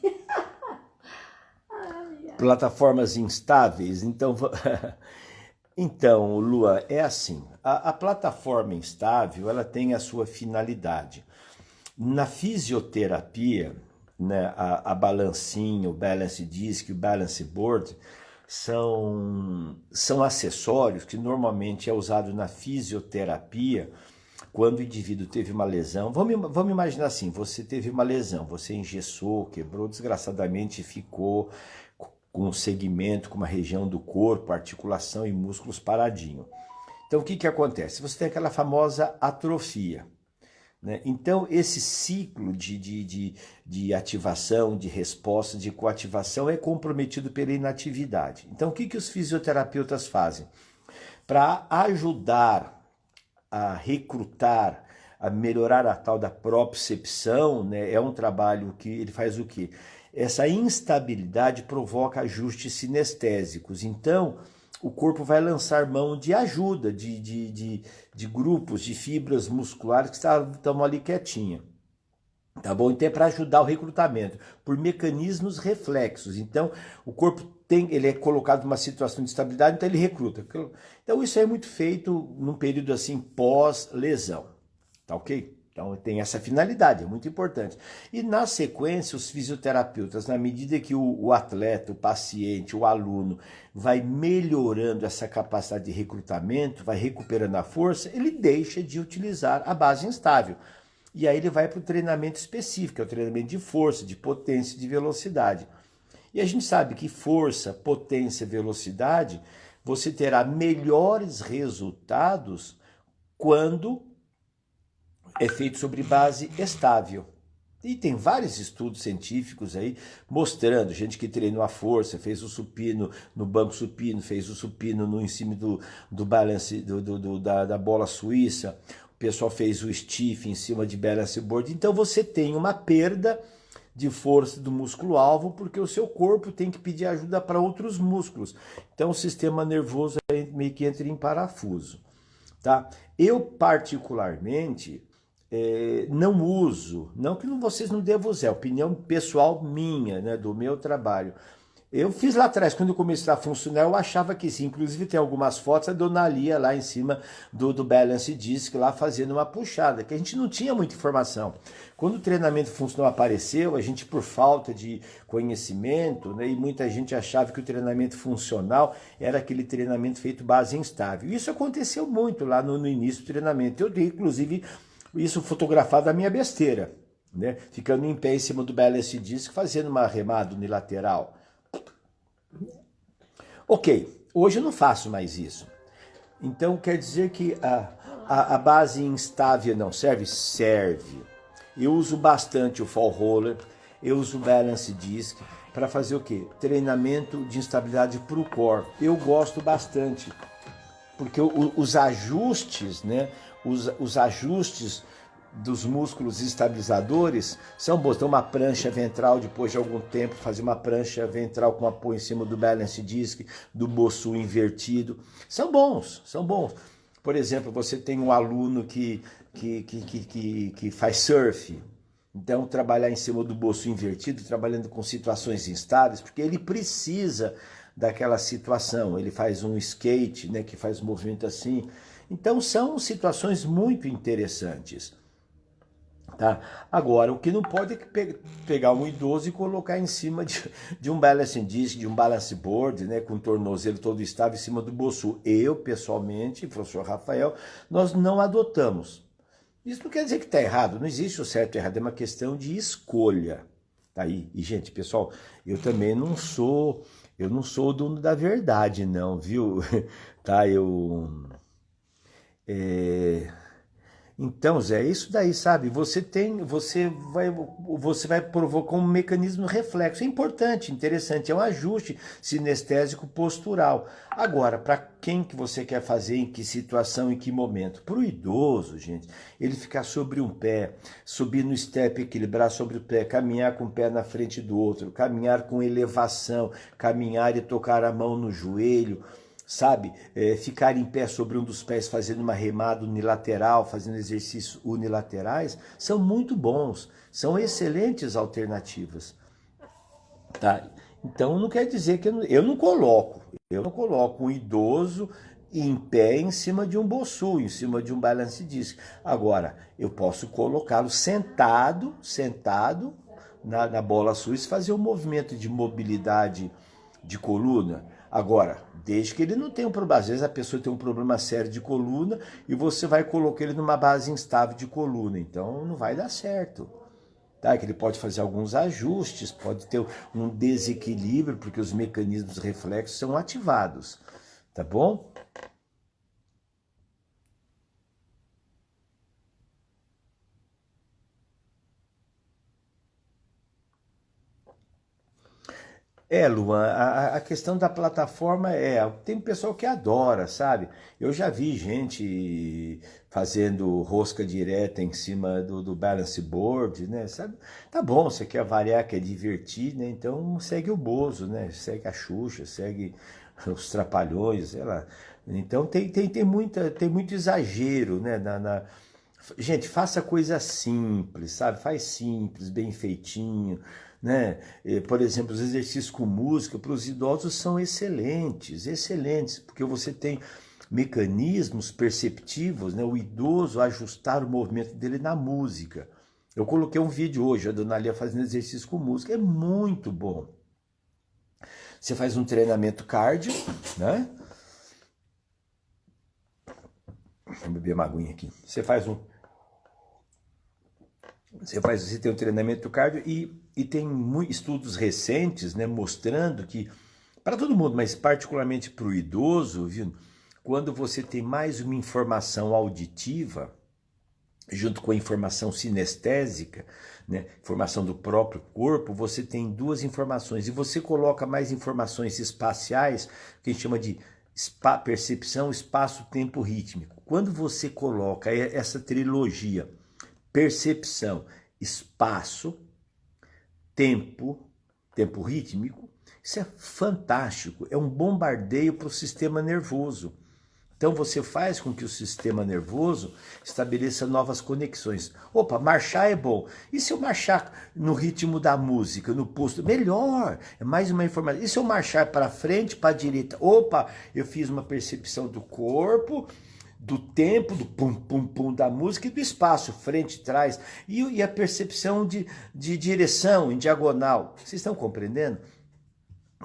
Plataformas instáveis, então... Então, Lua, é assim, a plataforma instável, ela tem a sua finalidade. Na fisioterapia, né, a balancinha, o balance disc, o balance board, são acessórios que normalmente é usado na fisioterapia quando o indivíduo teve uma lesão. Vamos imaginar assim, você teve uma lesão, você engessou, quebrou, desgraçadamente ficou com um segmento, com uma região do corpo, articulação e músculos paradinho. Então, o que acontece? Você tem aquela famosa atrofia, né? Então, esse ciclo de ativação, de resposta, de coativação é comprometido pela inatividade. Então, o que os fisioterapeutas fazem? Para ajudar a recrutar, a melhorar a tal da propriocepção, né? É um trabalho que ele faz o quê? Essa instabilidade provoca ajustes sinestésicos. Então, o corpo vai lançar mão de ajuda, de grupos, de fibras musculares que estão ali quietinhas. Tá bom? Então é para ajudar o recrutamento, por mecanismos reflexos. Então, o corpo ele é colocado numa situação de estabilidade, então ele recruta. Então, isso é muito feito num período assim pós-lesão. Tá ok? Então tem essa finalidade, é muito importante. E na sequência, os fisioterapeutas, na medida que o atleta, o paciente, o aluno vai melhorando essa capacidade de recrutamento, vai recuperando a força, ele deixa de utilizar a base instável. E aí ele vai para o treinamento específico, é o treinamento de força, de potência e de velocidade. E a gente sabe que força, potência e velocidade, você terá melhores resultados quando é feito sobre base estável. E tem vários estudos científicos aí mostrando, gente que treinou a força, fez o supino no banco supino, fez o supino em cima do balance da bola suíça, o pessoal fez o stiff em cima de balance board. Então você tem uma perda de força do músculo alvo porque o seu corpo tem que pedir ajuda para outros músculos. Então o sistema nervoso meio que entra em parafuso, tá? Eu particularmente não uso, não que vocês não devam usar, é opinião pessoal minha, né, do meu trabalho. Eu fiz lá atrás, quando eu comecei a funcionar, eu achava que sim. Inclusive tem algumas fotos, a dona Lia lá em cima do balance disc, lá fazendo uma puxada, que a gente não tinha muita informação. Quando o treinamento funcional apareceu, a gente, por falta de conhecimento, né, e muita gente achava que o treinamento funcional era aquele treinamento feito base instável. Isso aconteceu muito lá no início do treinamento. Eu dei, inclusive, isso fotografado da minha besteira, né? Ficando em pé em cima do balance disc, fazendo uma remada unilateral. Ok, hoje eu não faço mais isso. Então quer dizer que a base instável não serve? Serve. Eu uso bastante o fall roller, eu uso o balance disc para fazer o quê? Treinamento de instabilidade para o core. Eu gosto bastante, porque os ajustes, né? Os ajustes dos músculos estabilizadores são bons. Então, uma prancha ventral, depois de algum tempo, fazer uma prancha ventral com apoio em cima do balance disc, do Bosu invertido, são bons, são bons. Por exemplo, você tem um aluno que faz surf, então trabalhar em cima do Bosu invertido, trabalhando com situações instáveis, porque ele precisa daquela situação. Ele faz um skate, né, que faz um movimento assim. Então são situações muito interessantes. Tá? Agora, o que não pode é pegar um idoso e colocar em cima de um balancing disc, de um balance board, né, com o tornozelo todo estável em cima do Bosu. Eu, pessoalmente, professor Rafael, nós não adotamos. Isso não quer dizer que está errado, não existe o certo e errado, é uma questão de escolha. Tá aí. E, gente, pessoal, eu também não sou o dono da verdade, não, viu? Tá, Então, Zé, isso daí, sabe? Você vai provocar um mecanismo reflexo. É importante, interessante, é um ajuste sinestésico postural. Agora, para quem que você quer fazer, em que situação, em que momento? Para o idoso, gente, ele ficar sobre um pé, subir no step, equilibrar sobre o pé, caminhar com o pé na frente do outro, caminhar com elevação, caminhar e tocar a mão no joelho, sabe, ficar em pé sobre um dos pés fazendo uma remada unilateral, fazendo exercícios unilaterais, são muito bons, são excelentes alternativas, tá? Então não quer dizer que eu não coloco um idoso em pé em cima de um Bosu, em cima de um balance disc. Agora, eu posso colocá-lo sentado na bola suíça, fazer um movimento de mobilidade de coluna. Agora, desde que ele não tenha um problema, às vezes a pessoa tem um problema sério de coluna e você vai colocar ele numa base instável de coluna, então não vai dar certo. Tá? Que ele pode fazer alguns ajustes, pode ter um desequilíbrio, porque os mecanismos reflexos são ativados, tá bom? Luan, a questão da plataforma tem pessoal que adora, sabe? Eu já vi gente fazendo rosca direta em cima do balance board, né? Sabe? Tá bom, você quer variar, quer divertir, né? Então segue o Bozo, né? Segue a Xuxa, segue os Trapalhões, sei lá. Então tem muito exagero, né? Gente, faça coisa simples, sabe? Faz simples, bem feitinho, né? Por exemplo, os exercícios com música para os idosos são excelentes, excelentes, porque você tem mecanismos perceptivos, né? O idoso ajustar o movimento dele na música. Eu coloquei um vídeo hoje, a dona Lia fazendo exercício com música, é muito bom. Você faz um treinamento cardio, né? Deixa eu beber uma aguinha aqui. Você tem um treinamento cardio e tem estudos recentes, né, mostrando que, para todo mundo, mas particularmente para o idoso, viu, quando você tem mais uma informação auditiva, junto com a informação sinestésica, né, informação do próprio corpo, você tem duas informações, e você coloca mais informações espaciais, que a gente chama de percepção, espaço, tempo, rítmico. Quando você coloca essa trilogia, percepção, espaço, tempo rítmico, isso é fantástico, é um bombardeio para o sistema nervoso. Então você faz com que o sistema nervoso estabeleça novas conexões. Opa, marchar é bom. E se eu marchar no ritmo da música, no pulso? Melhor, é mais uma informação. E se eu marchar para frente, para a direita? Opa, eu fiz uma percepção do corpo, do tempo, do pum-pum-pum da música e do espaço, frente, trás, e a percepção de direção em diagonal. Vocês estão compreendendo?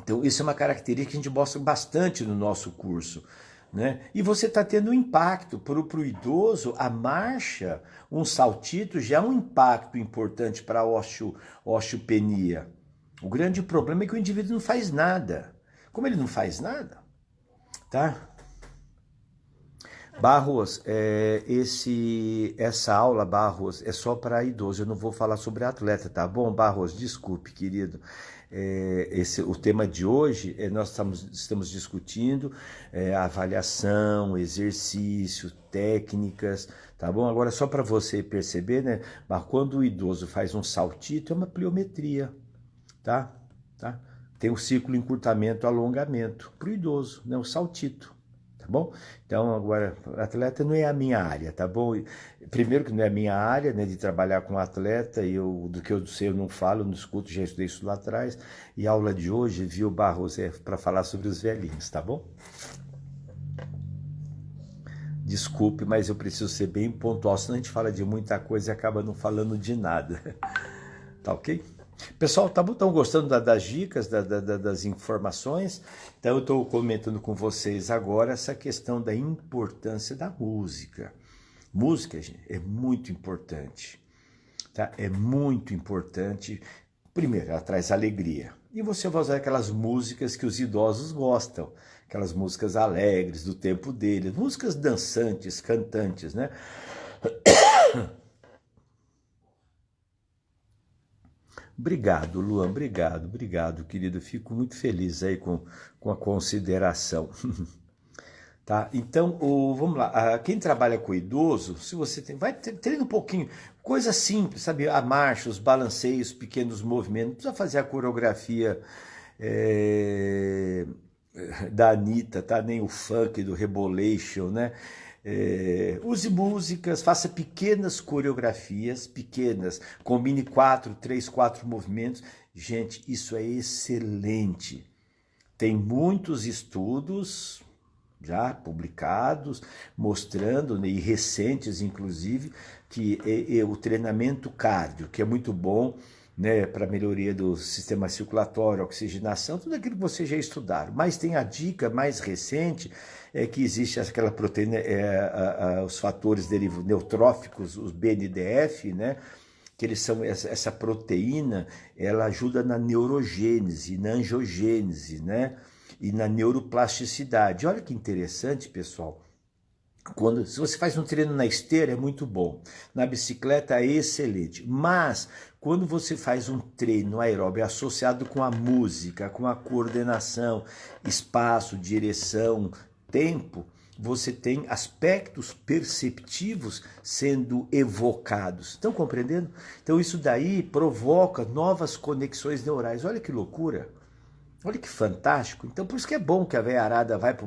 Então, isso é uma característica que a gente mostra bastante no nosso curso, né? E você está tendo um impacto para o idoso, a marcha, um saltito já é um impacto importante para a osteopenia. O grande problema é que o indivíduo não faz nada. Como ele não faz nada, tá? Barros, essa aula, Barros, é só para idoso, eu não vou falar sobre atleta, tá bom, Barros? Desculpe, querido. O tema de hoje, nós estamos discutindo avaliação, exercício, técnicas, tá bom? Agora, só para você perceber, né? Mas quando o idoso faz um saltito, é uma pliometria, tá? Tá? Tem o ciclo encurtamento, alongamento para o idoso, né? O saltito. Bom, então agora, atleta não é a minha área, tá bom? Primeiro que não é a minha área, né, de trabalhar com atleta, e do que eu sei eu não falo, não escuto, já estudei isso lá atrás, e a aula de hoje, viu, Barros, é para falar sobre os velhinhos, tá bom? Desculpe, mas eu preciso ser bem pontual, senão a gente fala de muita coisa e acaba não falando de nada, tá ok? Pessoal, estão gostando das dicas, das informações? Então eu estou comentando com vocês agora essa questão da importância da música. Música, gente, é muito importante, tá? É muito importante. Primeiro, ela traz alegria. E você vai usar aquelas músicas que os idosos gostam, aquelas músicas alegres do tempo deles, músicas dançantes, cantantes, né? Obrigado, Luan, obrigado, querido. Fico muito feliz aí com a consideração. Tá? Então, vamos lá. Quem trabalha com idoso, se você vai treina um pouquinho, coisa simples, sabe? A marcha, os balanceios, pequenos movimentos, não precisa fazer a coreografia da Anitta, tá? Nem o funk do Rebolation, né? Use músicas, faça pequenas coreografias, pequenas, combine 4 movimentos. Gente, isso é excelente. Tem muitos estudos já publicados, mostrando, né, e recentes inclusive, que o treinamento cardio, que é muito bom, né, para melhoria do sistema circulatório, oxigenação, tudo aquilo que vocês já estudaram. Mas tem a dica mais recente, que existe aquela proteína, os fatores neutróficos, os BNDF, né, que eles são essa proteína, ela ajuda na neurogênese, na angiogênese, né, e na neuroplasticidade. Olha que interessante, pessoal. Se você faz um treino na esteira, é muito bom. Na bicicleta, é excelente. Mas, quando você faz um treino aeróbio associado com a música, com a coordenação, espaço, direção, tempo, você tem aspectos perceptivos sendo evocados. Estão compreendendo? Então, isso daí provoca novas conexões neurais. Olha que loucura. Olha que fantástico. Então, por isso que é bom que a veiarada vai para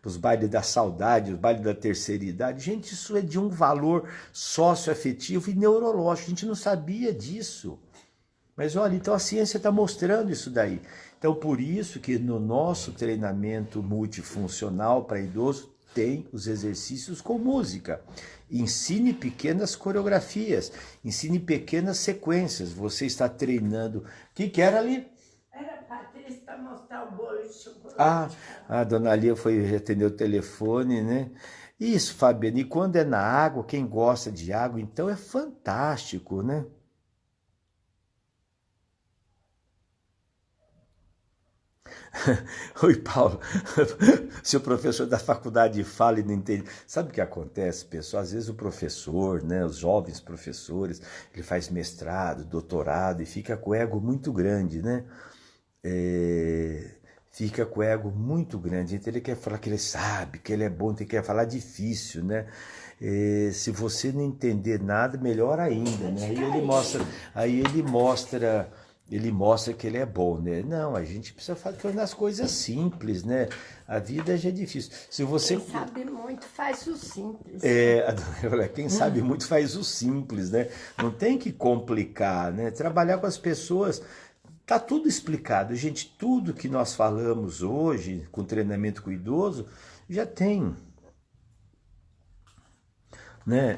os bailes da saudade, os bailes da terceira idade. Gente, isso é de um valor socioafetivo e neurológico. A gente não sabia disso. Mas olha, então a ciência está mostrando isso daí. Então, por isso que no nosso treinamento multifuncional para idoso, tem os exercícios com música. Ensine pequenas coreografias, ensine pequenas sequências. Você está treinando. O que era ali? Para mostrar o bolo de chocolate. A dona Lia foi atender o telefone, né? Isso, Fabiana, e quando é na água, quem gosta de água, então é fantástico, né? Oi, Paulo, se o professor da faculdade fala e não entende, sabe o que acontece, pessoal? Às vezes o professor, né, os jovens professores, ele faz mestrado, doutorado e fica com o ego muito grande, né? Fica com o ego muito grande, então ele quer falar que ele sabe, que ele é bom, ele quer falar difícil, né? Se você não entender nada, melhor ainda, né? Aí ele mostra que ele é bom, né? Não, a gente precisa fazer as coisas simples, né? A vida já é difícil. Se você... Quem sabe muito faz o simples. Quem sabe muito faz o simples, né? Não tem que complicar, né? Trabalhar com as pessoas... Tá tudo explicado, gente, tudo que nós falamos hoje com treinamento com idoso já tem, né?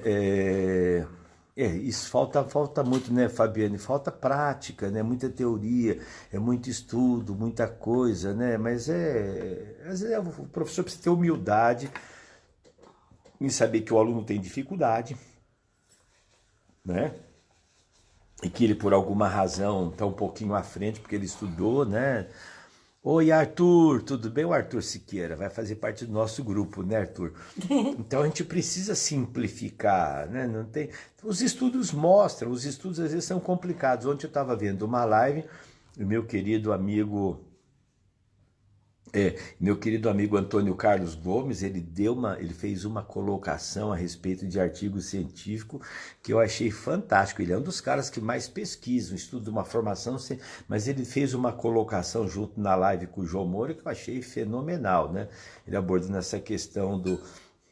Isso falta muito, né, Fabiane? Falta prática, né? Muita teoria, muito estudo, muita coisa, né? Mas às vezes o professor precisa ter humildade em saber que o aluno tem dificuldade, né? E que ele, por alguma razão, está um pouquinho à frente, porque ele estudou, né? Oi, Arthur, tudo bem? O Arthur Siqueira vai fazer parte do nosso grupo, né, Arthur? Então a gente precisa simplificar, né? Não tem... Os estudos mostram, os estudos às vezes são complicados. Ontem eu estava vendo uma live, o meu querido amigo Antônio Carlos Gomes, ele fez uma colocação a respeito de artigo científico que eu achei fantástico. Ele é um dos caras que mais pesquisa, estuda uma formação, mas ele fez uma colocação junto na live com o João Moura que eu achei fenomenal, né? Ele abordando essa questão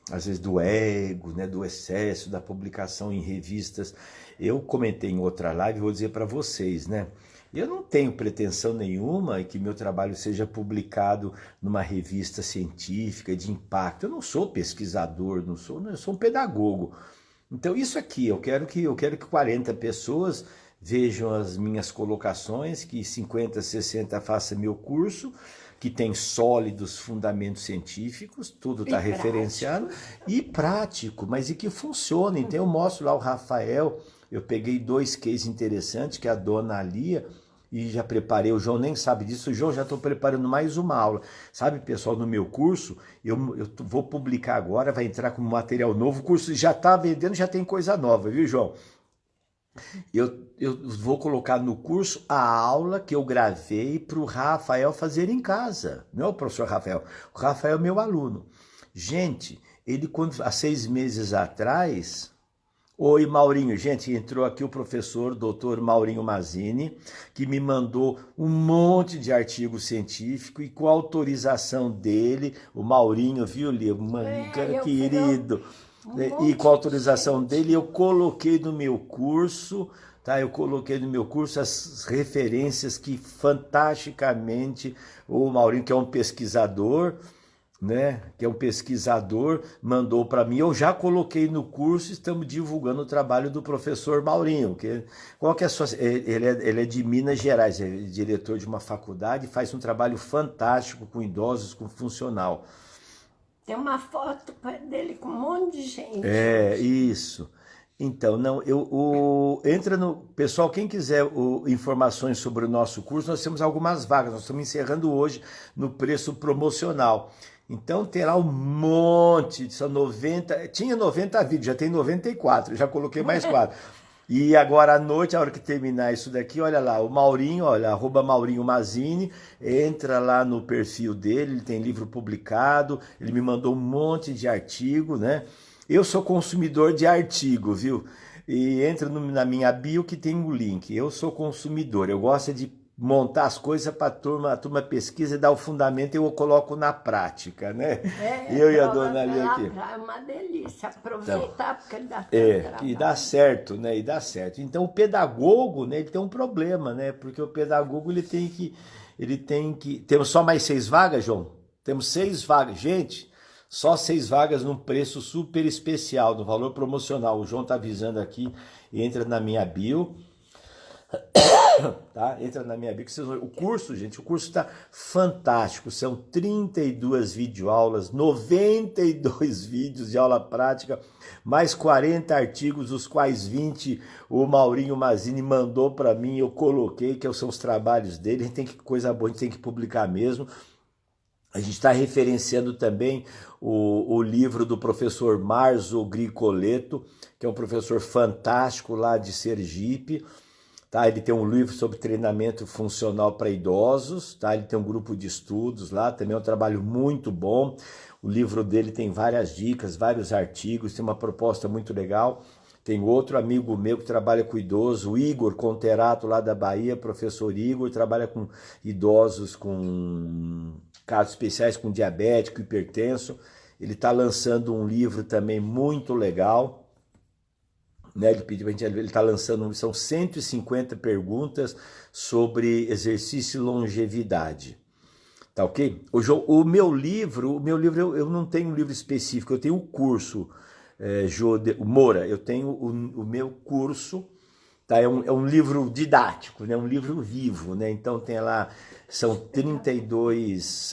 às vezes do ego, né, do excesso, da publicação em revistas. Eu comentei em outra live, vou dizer para vocês, né? Eu não tenho pretensão nenhuma que meu trabalho seja publicado numa revista científica de impacto. Eu não sou pesquisador, eu sou um pedagogo. Então isso aqui, eu quero que 40 pessoas vejam as minhas colocações, que 50, 60 façam meu curso, que tem sólidos fundamentos científicos, tudo está referenciado, e prático, mas e que funcione. Então eu mostro lá o Rafael, eu peguei 2 cases interessantes, que é a dona Alia, e já preparei, o João nem sabe disso, o João já estou preparando mais uma aula. Sabe, pessoal, no meu curso, eu vou publicar agora, vai entrar como material novo, o curso já está vendendo, já tem coisa nova, viu, João? Eu vou colocar no curso a aula que eu gravei para o Rafael fazer em casa. Não é o professor Rafael, o Rafael é meu aluno. Gente, ele há 6 meses atrás... Oi, Maurinho. Gente, entrou aqui o professor Dr. Maurinho Mazzini, que me mandou um monte de artigo científico e com autorização dele, o Maurinho, viu, Lia? Um cara querido. E com autorização dele, eu coloquei no meu curso, tá? Eu coloquei no meu curso as referências que fantasticamente o Maurinho, que é um pesquisador, né, que é um pesquisador, mandou para mim. Eu já coloquei no curso, estamos divulgando o trabalho do professor Maurinho. Qual que é a sua... ele é de Minas Gerais, ele é diretor de uma faculdade, faz um trabalho fantástico com idosos, com funcional. Tem uma foto dele com um monte de gente. É, isso. Então, não, entra no... Pessoal, quem quiser informações sobre o nosso curso, nós temos algumas vagas, nós estamos encerrando hoje no preço promocional. Então terá um monte, são 90, tinha 90 vídeos, já tem 94, já coloquei mais 4. E agora à noite, a hora que terminar isso daqui, olha lá, o Maurinho, olha, @Maurinho Mazzini, entra lá no perfil dele, ele tem livro publicado, ele me mandou um monte de artigo, né? Eu sou consumidor de artigo, viu? E entra na minha bio que tem um link. Eu sou consumidor, eu gosto de montar as coisas para a turma pesquisa e dar o fundamento e eu coloco na prática, né? Eu e a dona Ali aqui. É uma delícia aproveitar, porque dá tanto e dá certo, né? E dá certo. Então o pedagogo, né, ele tem um problema, né? Porque o pedagogo ele tem que... Temos só mais 6 vagas, João? Temos 6 vagas. Gente, só 6 vagas num preço super especial, no valor promocional. O João está avisando aqui, entra na minha bio. Tá? Entra na minha bio. O curso, gente, o curso está fantástico. São 32 videoaulas, 92 vídeos de aula prática, mais 40 artigos, os quais 20 o Maurinho Mazzini mandou para mim, eu coloquei, que são os trabalhos dele. A gente tem que, coisa boa, a gente tem que publicar mesmo. A gente está referenciando também o livro do professor Marzo Gricoleto, que é um professor fantástico lá de Sergipe. Tá? Ele tem um livro sobre treinamento funcional para idosos, tá? Ele tem um grupo de estudos lá, também é um trabalho muito bom. O livro dele tem várias dicas, vários artigos, tem uma proposta muito legal. Tem outro amigo meu que trabalha com idoso, o Igor Conterato, lá da Bahia, professor Igor, trabalha com idosos com casos especiais, com diabético, hipertenso. Ele está lançando um livro também muito legal. Né, ele pediu pra gente, ele está lançando, são 150 perguntas sobre exercício e longevidade. Tá ok? O meu livro eu não tenho um livro específico, eu tenho o curso, Moura, eu tenho o meu curso, tá? É um livro didático, né? Um livro vivo, né? Então tem lá, são 32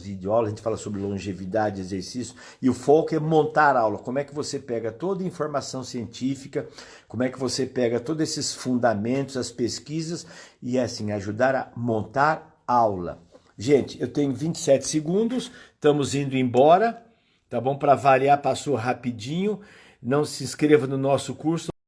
videoaulas, a gente fala sobre longevidade, exercício, e o foco é montar aula. Como é que você pega toda a informação científica, como é que você pega todos esses fundamentos, as pesquisas, e assim, ajudar a montar aula. Gente, eu tenho 27 segundos, estamos indo embora, tá bom? Para variar, passou rapidinho. Não se inscreva no nosso curso.